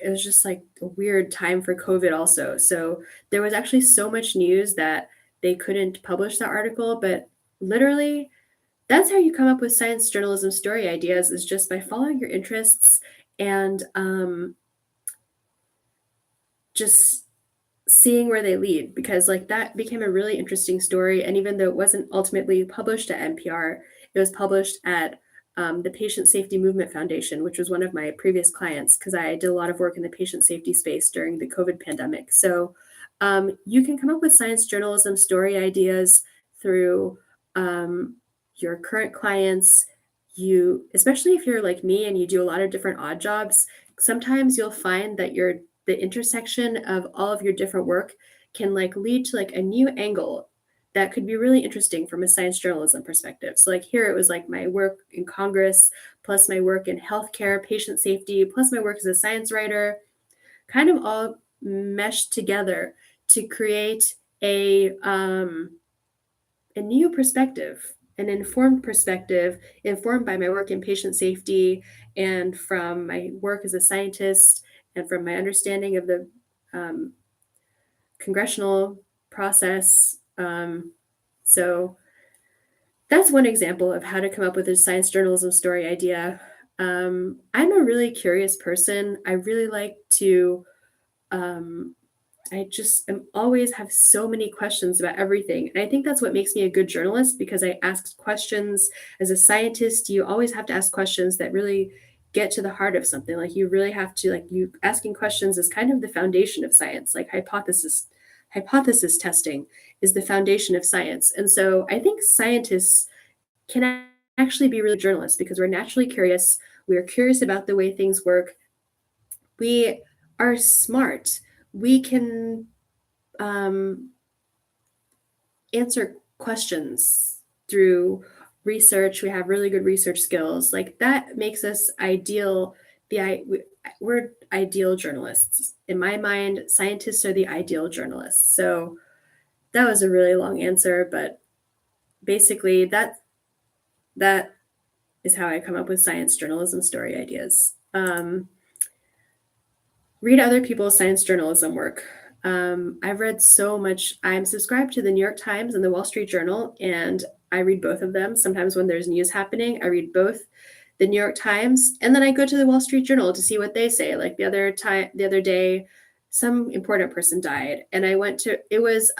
it was just like a weird time for COVID also. So there was actually so much news that they couldn't publish the article, but literally that's how you come up with science journalism story ideas is just by following your interests and just seeing where they lead because like that became a really interesting story. And even though it wasn't ultimately published at NPR, it was published at the Patient Safety Movement Foundation, which was one of my previous clients because I did a lot of work in the patient safety space during the COVID pandemic. So you can come up with science journalism story ideas through um, your current clients. You, especially if you're like me and you do a lot of different odd jobs, sometimes you'll find that the intersection of all of your different work can like lead to like a new angle that could be really interesting from a science journalism perspective. So like here it was like my work in Congress, plus my work in healthcare, patient safety, plus my work as a science writer, kind of all meshed together to create a new perspective, an informed perspective, informed by my work in patient safety and from my work as a scientist and from my understanding of the um, congressional process. So that's one example of how to come up with a science journalism story idea. I'm a really curious person. I really like to um, I just am always have so many questions about everything. And I think that's what makes me a good journalist because I ask questions. As a scientist, you always have to ask questions that really get to the heart of something. Like you really have to like you asking questions is kind of the foundation of science. Like hypothesis testing is the foundation of science. And so I think scientists can actually be really journalists because we're naturally curious. We are curious about the way things work. We are smart. We can um, answer questions through research. We have really good research skills. Like that makes us ideal. We're ideal journalists. In my mind, scientists are the ideal journalists. So that was a really long answer, but basically that is how I come up with science journalism story ideas. Read other people's science journalism work. I've read so much. I'm subscribed to the New York Times and the Wall Street Journal, and I read both of them. Sometimes when there's news happening, I read both the New York Times, and then I go to the Wall Street Journal to see what they say. Like the other day, some important person died, and I went to it was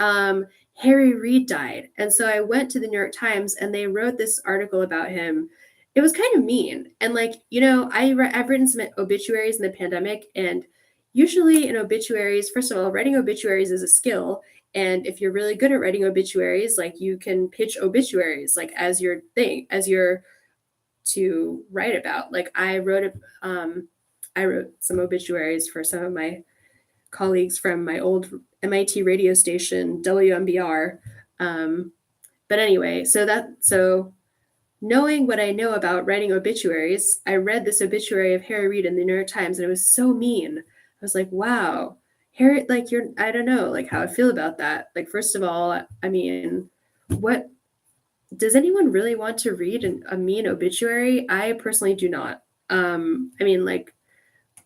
Harry Reid died, and so I went to the New York Times, and they wrote this article about him. It was kind of mean, and like I've written some obituaries in the pandemic, and usually in obituaries, first of all, writing obituaries is a skill. And if you're really good at writing obituaries, like you can pitch obituaries like as your thing, as your to write about. Like I wrote some obituaries for some of my colleagues from my old MIT radio station, WMBR. But anyway, so knowing what I know about writing obituaries, I read this obituary of Harry Reid in the New York Times, and it was so mean. I was like, wow, Harry, like I don't know, like how I feel about that. Like, first of all, I mean, what does anyone really want to read a mean obituary? I personally do not. I mean, like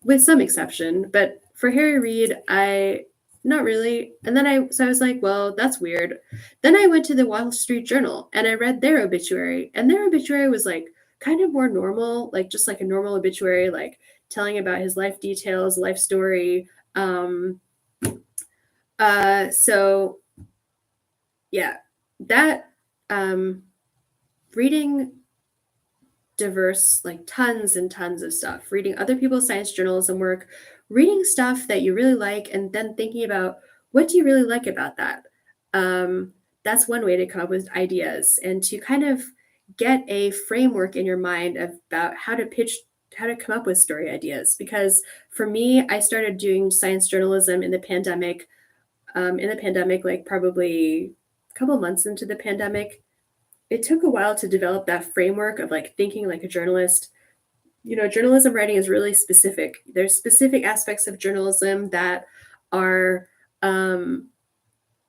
with some exception, but for Harry Reid, I not really. And then I was like, well, that's weird. Then I went to the Wall Street Journal and I read their obituary, and their obituary was like kind of more normal, like just like a normal obituary, like telling about his life details, life story. So yeah, that reading diverse, like tons and tons of stuff, reading other people's science journalism work, reading stuff that you really like, and then thinking about what do you really like about that. That's one way to come up with ideas and to kind of get a framework in your mind about how to come up with story ideas. Because for me, I started doing science journalism in the pandemic. Like probably a couple months into the pandemic, it took a while to develop that framework of like thinking like a journalist. Journalism writing is really specific. There's specific aspects of journalism that are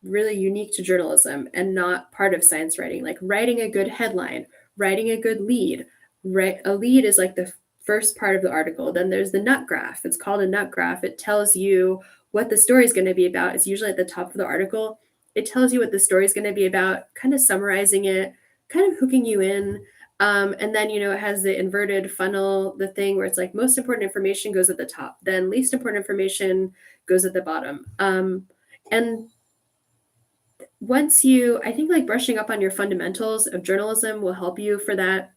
really unique to journalism and not part of science writing, like writing a good headline, writing a good lead. A lead is like the first part of the article. Then there's the nut graph. It's called a nut graph. It tells you what the story is going to be about. It's usually at the top of the article. It tells you what the story is going to be about, kind of summarizing it, kind of hooking you in. And then, it has the inverted funnel, the thing where it's like most important information goes at the top, then least important information goes at the bottom. And I think like brushing up on your fundamentals of journalism will help you for that.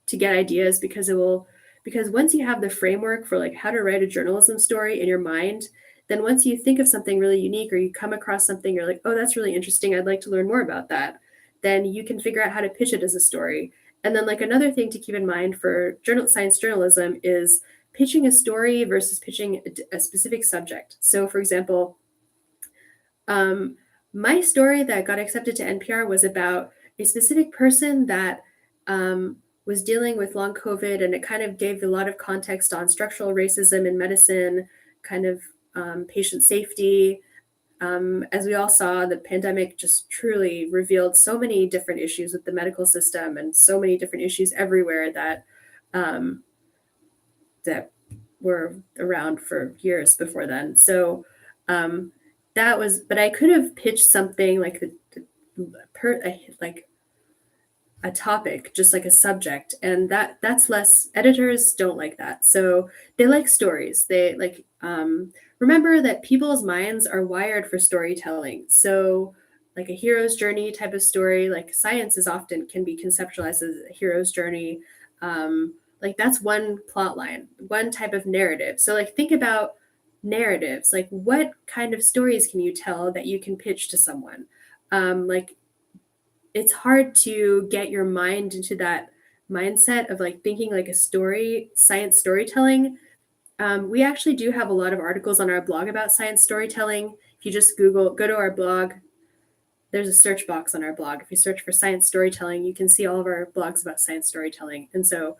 to get ideas because once you have the framework for like how to write a journalism story in your mind, then once you think of something really unique or you come across something you're like, oh, that's really interesting, I'd like to learn more about that, then you can figure out how to pitch it as a story. And then like another thing to keep in mind for science journalism is pitching a story versus pitching a specific subject. So for example, um, my story that got accepted to NPR was about a specific person that was dealing with long COVID, and it kind of gave a lot of context on structural racism in medicine, kind of patient safety. As we all saw, the pandemic just truly revealed so many different issues with the medical system and so many different issues everywhere um, that were around for years before then. So um, that was, but I could have pitched something like like a topic, just like a subject, and that's less. Editors don't like that, so they like stories. They like remember that people's minds are wired for storytelling. So like a hero's journey type of story, like science is often can be conceptualized as a hero's journey. Like that's one plot line, one type of narrative. So like think about narratives, like what kind of stories can you tell that you can pitch to someone? Like it's hard to get your mind into that mindset of like thinking like a story, science storytelling. We actually do have a lot of articles on our blog about science storytelling. If you just go to our blog, there's a search box on our blog. If you search for science storytelling, you can see all of our blogs about science storytelling. And so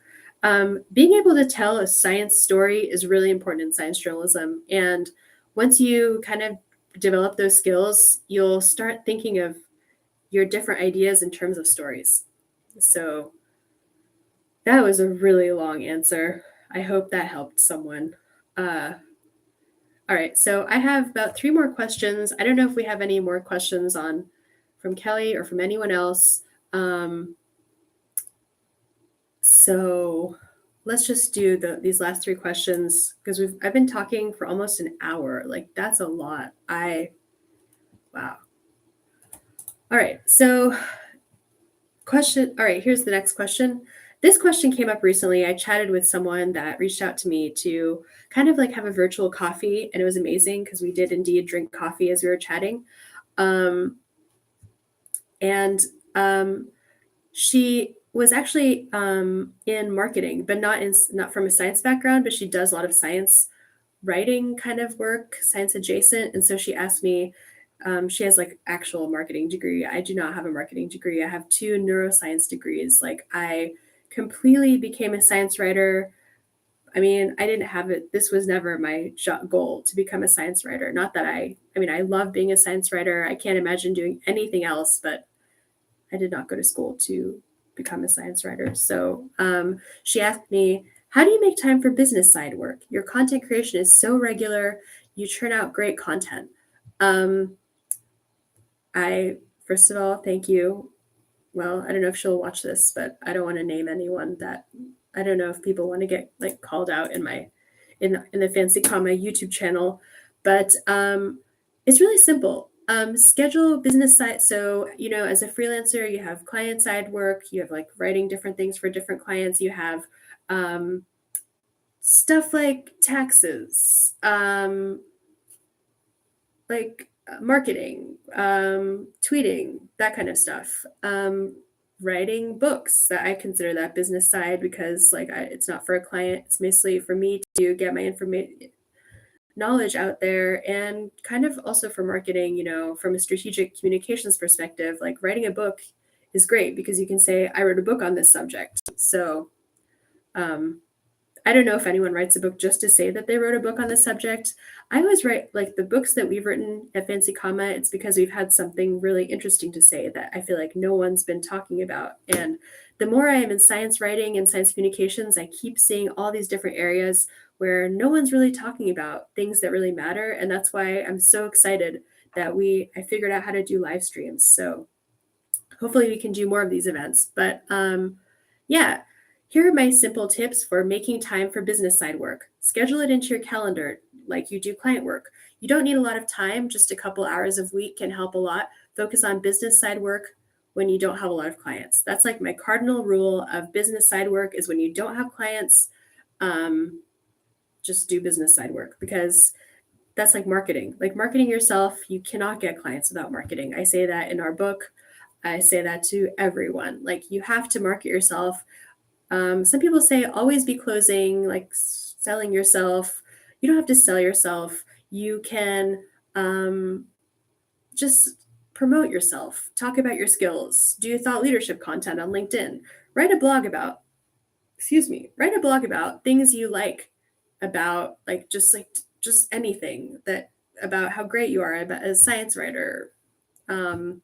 being able to tell a science story is really important in science journalism. And once you kind of develop those skills, you'll start thinking of your different ideas in terms of stories. So that was a really long answer. I hope that helped someone. All right, so I have about 3 more questions. I don't know if we have any more questions on from Kelly or from anyone else. So let's just do these last 3 questions because I've been talking for almost an hour. Like that's a lot. Wow. All right, so all right, here's the next question. This question came up recently. I chatted with someone that reached out to me to kind of like have a virtual coffee, and it was amazing because we did indeed drink coffee as we were chatting. Um, and she was actually in marketing, but not from a science background, but she does a lot of science writing kind of work, science adjacent. And so she asked me, she has like actual marketing degree. I do not have a marketing degree. I have 2 neuroscience degrees. Like I completely became a science writer. I mean, I didn't have it. This was never my goal to become a science writer. Not that I mean, I love being a science writer. I can't imagine doing anything else, but I did not go to school to become a science writer. So she asked me, how do you make time for business side work? Your content creation is so regular. You churn out great content. First of all, thank you. Well, I don't know if she'll watch this, but I don't want to name anyone that I don't know if people want to get like called out in the Fancy Comma YouTube channel, but it's really simple. Schedule business side. So, you know, as a freelancer, you have client side work, you have like writing different things for different clients, you have stuff like taxes, like marketing, tweeting, that kind of stuff. Writing books, that I consider that business side because like it's not for a client, it's mostly for me to get my information knowledge out there, and kind of also for marketing, you know, from a strategic communications perspective. Like writing a book is great because you can say I wrote a book on this subject. So I don't know if anyone writes a book just to say that they wrote a book on this subject. I always write like the books that we've written at Fancy Comma, it's because we've had something really interesting to say that I feel like no one's been talking about. And the more I am in science writing and science communications, I keep seeing all these different areas where no one's really talking about things that really matter. And that's why I'm so excited that I figured out how to do live streams. So hopefully we can do more of these events. But yeah, here are my simple tips for making time for business side work. Schedule it into your calendar like you do client work. You don't need a lot of time, just a couple hours a week can help a lot. Focus on business side work when you don't have a lot of clients. That's like my cardinal rule of business side work is when you don't have clients, um, just do business side work because that's like marketing. Like marketing yourself, you cannot get clients without marketing. I say that in our book. I say that to everyone. Like you have to market yourself. Some people say always be closing, like selling yourself. You don't have to sell yourself. You can just promote yourself, talk about your skills, do thought leadership content on LinkedIn, write a blog about, write a blog about things you about just anything that about how great you are about as a science writer. Um,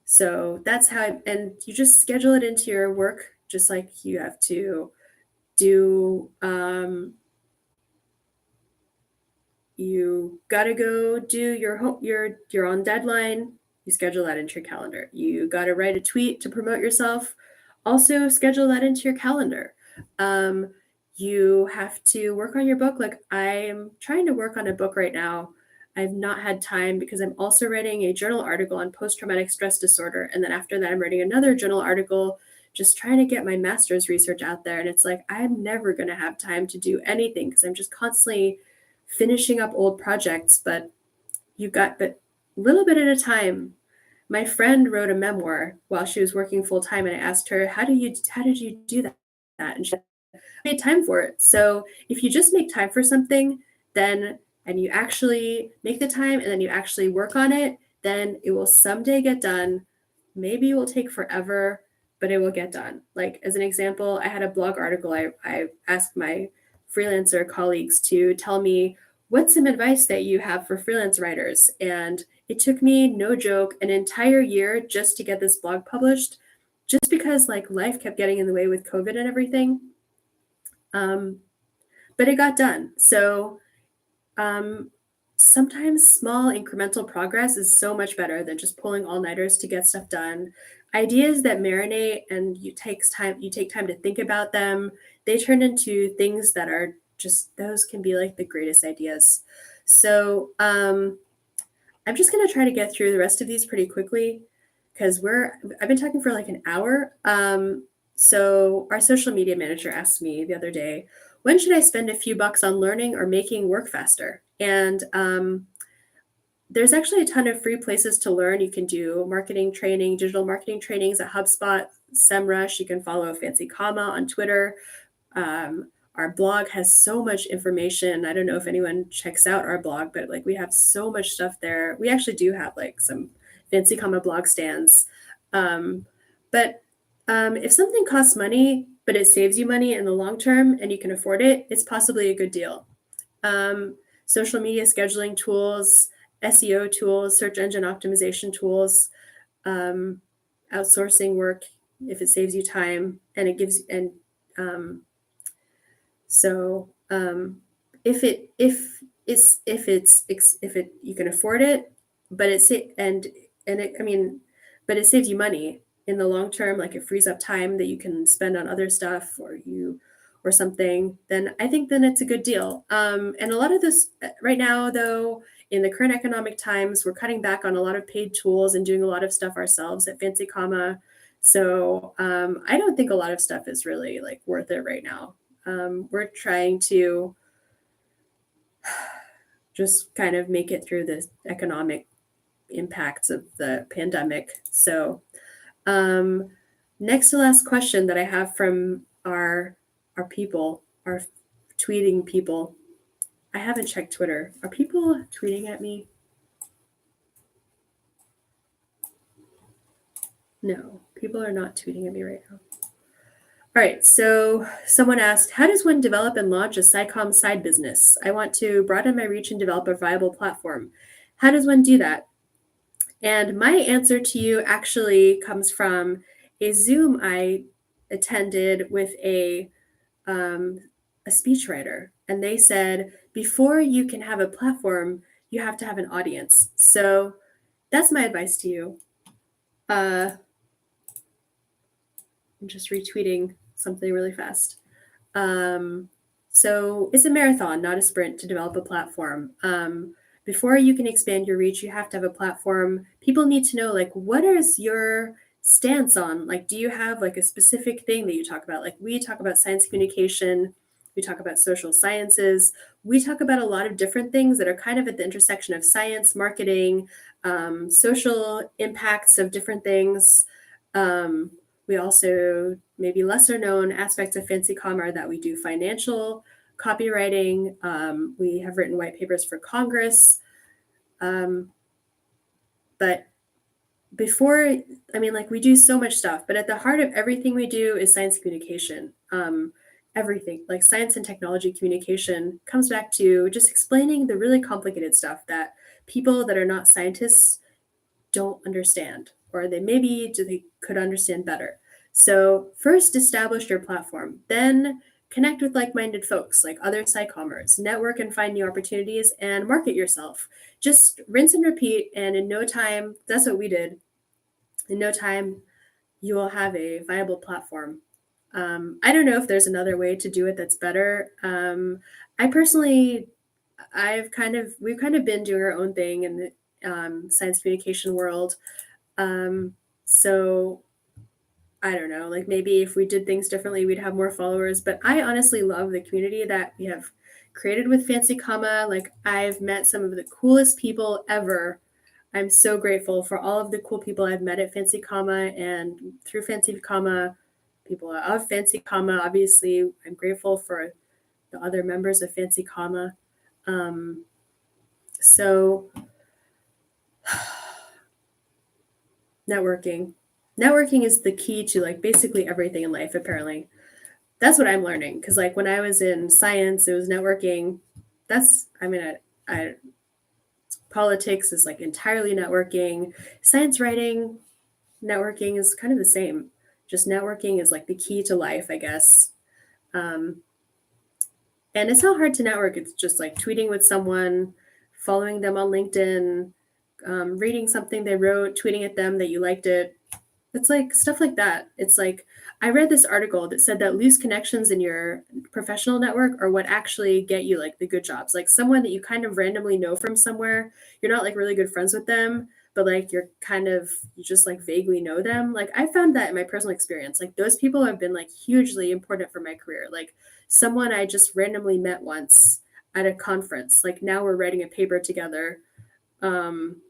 so that's how, and you just schedule it into your work, just like you have to do you got to go do your on deadline, you schedule that into your calendar. You got to write a tweet to promote yourself, also schedule that into your calendar. um, you have to work on your book. Like I'm trying to work on a book right now. I've not had time because I'm also writing a journal article on post-traumatic stress disorder, and then after that I'm writing another journal article, just trying to get my master's research out there. And it's like I'm never going to have time to do anything because I'm just constantly finishing up old projects. But but a little bit at a time. My friend wrote a memoir while she was working full time, and I asked her, how did you do that? And she made time for it. So if you just make time for something, then and you actually make the time and then you actually work on it, then it will someday get done. Maybe it will take forever, but it will get done. Like as an example, I had a blog article. I asked my freelancer colleagues to tell me what's some advice that you have for freelance writers. And it took me, no joke, an entire year just to get this blog published, just because like life kept getting in the way with COVID and everything. But it got done. So um, sometimes small incremental progress is so much better than just pulling all-nighters to get stuff done. Ideas that marinate and you take time to think about them, they turn into things that are just those can be like the greatest ideas. So I'm just gonna try to get through the rest of these pretty quickly because I've been talking for like an hour. So our social media manager asked me the other day, when should I spend a few bucks on learning or making work faster? And there's actually a ton of free places to learn. You can do marketing training, digital marketing trainings at HubSpot, SEMrush. You can follow Fancy Comma on Twitter. Our blog has so much information. I don't know if anyone checks out our blog, but like we have so much stuff there. We actually do have like some Fancy Comma blog stands. Um, but if something costs money, but it saves you money in the long term and you can afford it, it's possibly a good deal. Social media scheduling tools, SEO tools, search engine optimization tools, outsourcing work if it saves you time and it gives and so if it you can afford it, but I mean, but it saves you money in the long term. Like it frees up time that you can spend on other stuff or something. Then it's a good deal. And a lot of this right now, though, in the current economic times, we're cutting back on a lot of paid tools and doing a lot of stuff ourselves at Fancy Comma. So I don't think a lot of stuff is really like worth it right now. We're trying to just kind of make it through the economic impacts of the pandemic. So, next to last question that I have from our tweeting people. I haven't checked Twitter. Are people tweeting at me? No, people are not tweeting at me right now. All right, so someone asked, how does one develop and launch a SciComm side business? I want to broaden my reach and develop a viable platform. How does one do that? And my answer to you actually comes from a Zoom I attended with a speechwriter. And they said, before you can have a platform, you have to have an audience. So that's my advice to you. I'm just retweeting something really fast. So it's a marathon, not a sprint, to develop a platform. before you can expand your reach, you have to have a platform. People need to know, like, what is your stance on? Like, do you have like a specific thing that you talk about? Like, we talk about science communication, we talk about social sciences, we talk about a lot of different things that are kind of at the intersection of science, marketing, social impacts of different things. Um, we also, maybe lesser known aspects of Fancy Comm are that we do financial copywriting. We have written white papers for Congress. Um, but before, I mean, like, we do so much stuff, but at the heart of everything we do is science communication. Everything, like science and technology communication, comes back to just explaining the really complicated stuff that people that are not scientists don't understand, or they could understand better. So first establish your platform, then connect with like-minded folks like other SciCommers, network and find new opportunities, and market yourself. Just rinse and repeat, and in no time, that's what we did. In no time, you will have a viable platform. I don't know if there's another way to do it that's better. I personally, we've kind of been doing our own thing in the science communication world. So I don't know, like, maybe if we did things differently, we'd have more followers. But I honestly love the community that we have created with Fancy Comma. Like, I've met some of the coolest people ever. I'm so grateful for all of the cool people I've met at Fancy Comma and through Fancy Comma, people of Fancy Comma. Obviously, I'm grateful for the other members of Fancy Comma. Um, so networking. Networking is the key to like basically everything in life, apparently. That's what I'm learning. Cause like when I was in science, it was networking. I politics is like entirely networking. Science writing, networking is kind of the same. Just networking is like the key to life, I guess. Um, and it's not hard to network. It's just like tweeting with someone, following them on LinkedIn, reading something they wrote, tweeting at them that you liked it. It's like stuff like that. It's like I read this article that said that loose connections in your professional network are what actually get you like the good jobs. Like someone that you kind of randomly know from somewhere, you're not like really good friends with them, but like you just like vaguely know them. Like I found that in my personal experience. Like those people have been like hugely important for my career. Like someone I just randomly met once at a conference. Like now we're writing a paper together. Um,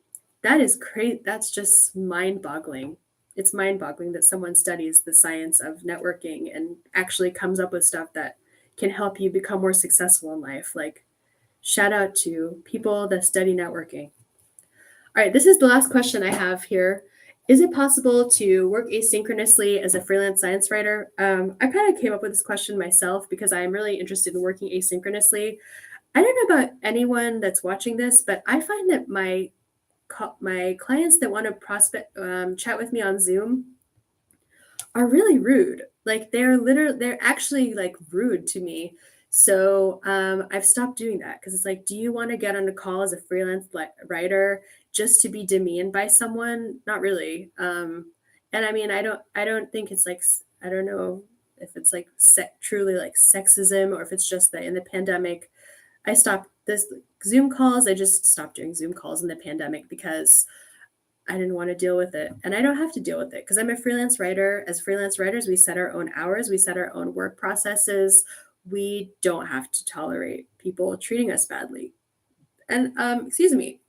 that is great. That's just mind-boggling. It's mind-boggling that someone studies the science of networking and actually comes up with stuff that can help you become more successful in life. Like, shout out to people that study networking. All right, this is the last question I have here. Is it possible to work asynchronously as a freelance science writer? I kind of came up with this question myself because I'm really interested in working asynchronously. I don't know about anyone that's watching this, but I find that my clients that want to chat with me on Zoom are really rude. Like they're actually like rude to me. So I've stopped doing that because it's like, do you want to get on a call as a freelance writer just to be demeaned by someone? Not really. And I mean, I don't think it's like, I don't know if it's like truly like sexism or if it's just that in the pandemic, I stopped this Zoom calls. I just stopped doing Zoom calls in the pandemic because I didn't want to deal with it. And I don't have to deal with it because I'm a freelance writer. As freelance writers, we set our own hours, we set our own work processes. We don't have to tolerate people treating us badly. And excuse me.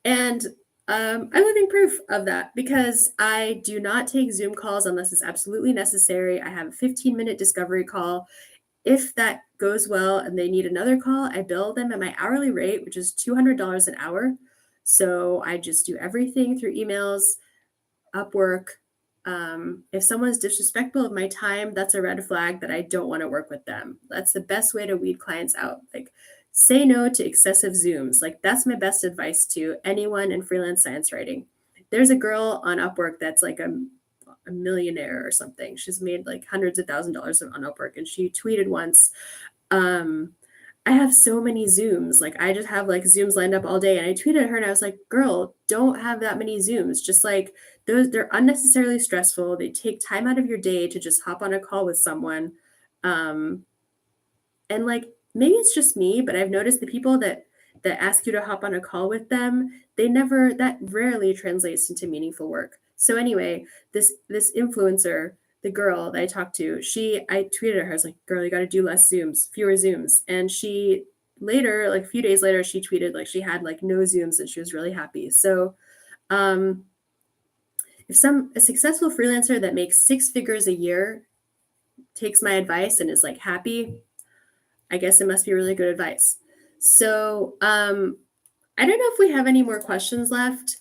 And I'm living proof of that because I do not take Zoom calls unless it's absolutely necessary. I have a 15-minute discovery call. If that goes well and they need another call, I bill them at my hourly rate, which is $200 an hour. So I just do everything through emails, Upwork. If someone's disrespectful of my time, that's a red flag that I don't want to work with them. That's the best way to weed clients out. Like, say no to excessive Zooms. Like, that's my best advice to anyone in freelance science writing. There's a girl on Upwork that's like a millionaire or something. She's made like hundreds of $1,000s on Upwork, and she tweeted once, um, I have so many Zooms. Like I just have like Zooms lined up all day. And I tweeted at her and I was like, girl, don't have that many Zooms. Just like they're unnecessarily stressful. They take time out of your day to just hop on a call with someone. Um, and like maybe it's just me, but I've noticed the people that that ask you to hop on a call with them, that rarely translates into meaningful work. So anyway, this influencer, the girl that I talked to, I tweeted at her, I was like, girl, you got to do less Zooms, fewer Zooms. And she later, like a few days later, she tweeted like she had like no Zooms and she was really happy. So um, if a successful freelancer that makes 6 figures a year takes my advice and is like happy, I guess it must be really good advice. So I don't know if we have any more questions left.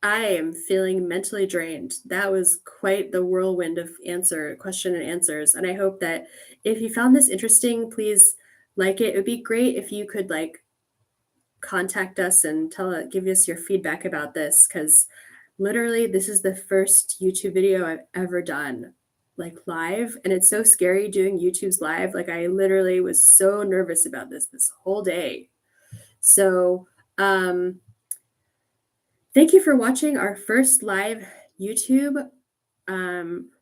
I am feeling mentally drained. That was quite the whirlwind of question and answers. And I hope that if you found this interesting, please like it. It would be great if you could like contact us and give us your feedback about this, because literally this is the first YouTube video I've ever done like live, and it's so scary doing YouTube's live. Like I literally was so nervous about this whole day. So thank you for watching our first live YouTube.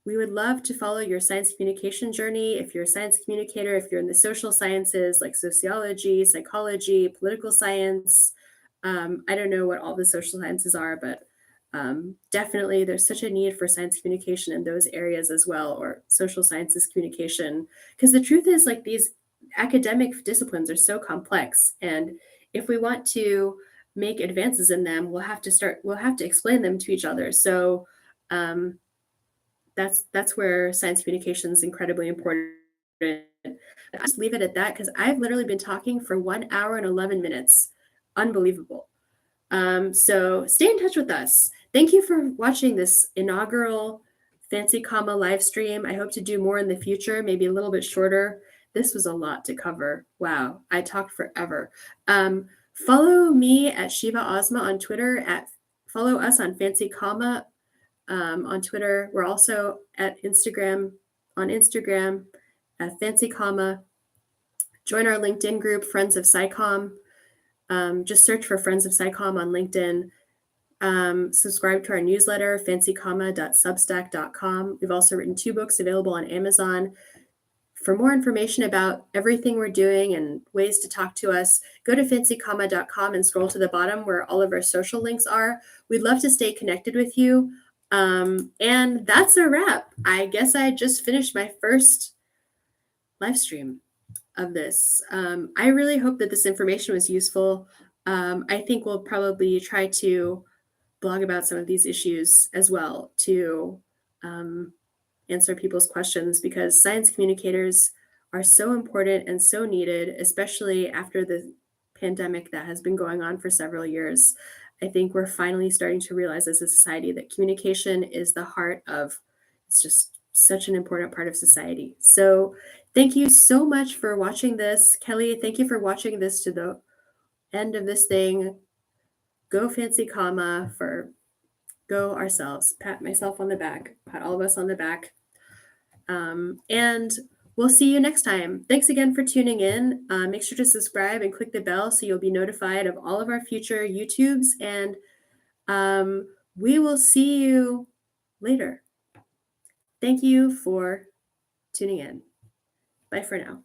We would love to follow your science communication journey. If you're a science communicator, if you're in the social sciences like sociology, psychology, political science, I don't know what all the social sciences are, but definitely there's such a need for science communication in those areas as well, or social sciences communication. Because the truth is, like, these academic disciplines are so complex. And if we want to make advances in them, we'll have to explain them to each other. So that's where science communication is incredibly important. I'll just leave it at that because I've literally been talking for 1 hour and 11 minutes. Unbelievable. So stay in touch with us. Thank you for watching this inaugural Fancy Comma live stream. I hope to do more in the future, maybe a little bit shorter. This was a lot to cover. Wow, I talked forever. Follow me at Shiva Ozma on Twitter, follow us on Fancy Comma on Twitter. We're also on Instagram at Fancy Comma. Join our LinkedIn group, Friends of SciComm. Just search for Friends of SciComm on LinkedIn. Subscribe to our newsletter, fancycomma.substack.com. We've also written 2 books available on Amazon. For more information about everything we're doing and ways to talk to us, go to fancycomma.com and scroll to the bottom where all of our social links are. We'd love to stay connected with you. And that's a wrap. I guess I just finished my first live stream of this. I really hope that this information was useful. I think we'll probably try to blog about some of these issues as well to answer people's questions, because science communicators are so important and so needed, especially after the pandemic that has been going on for several years. I think we're finally starting to realize as a society that communication is it's just such an important part of society. So thank you so much for watching this. Kelly, thank you for watching this to the end of this thing. Go Fancy Comma for go ourselves. Pat myself on the back, pat all of us on the back. And we'll see you next time. Thanks again for tuning in. Make sure to subscribe and click the bell so you'll be notified of all of our future YouTubes. And we will see you later. Thank you for tuning in. Bye for now.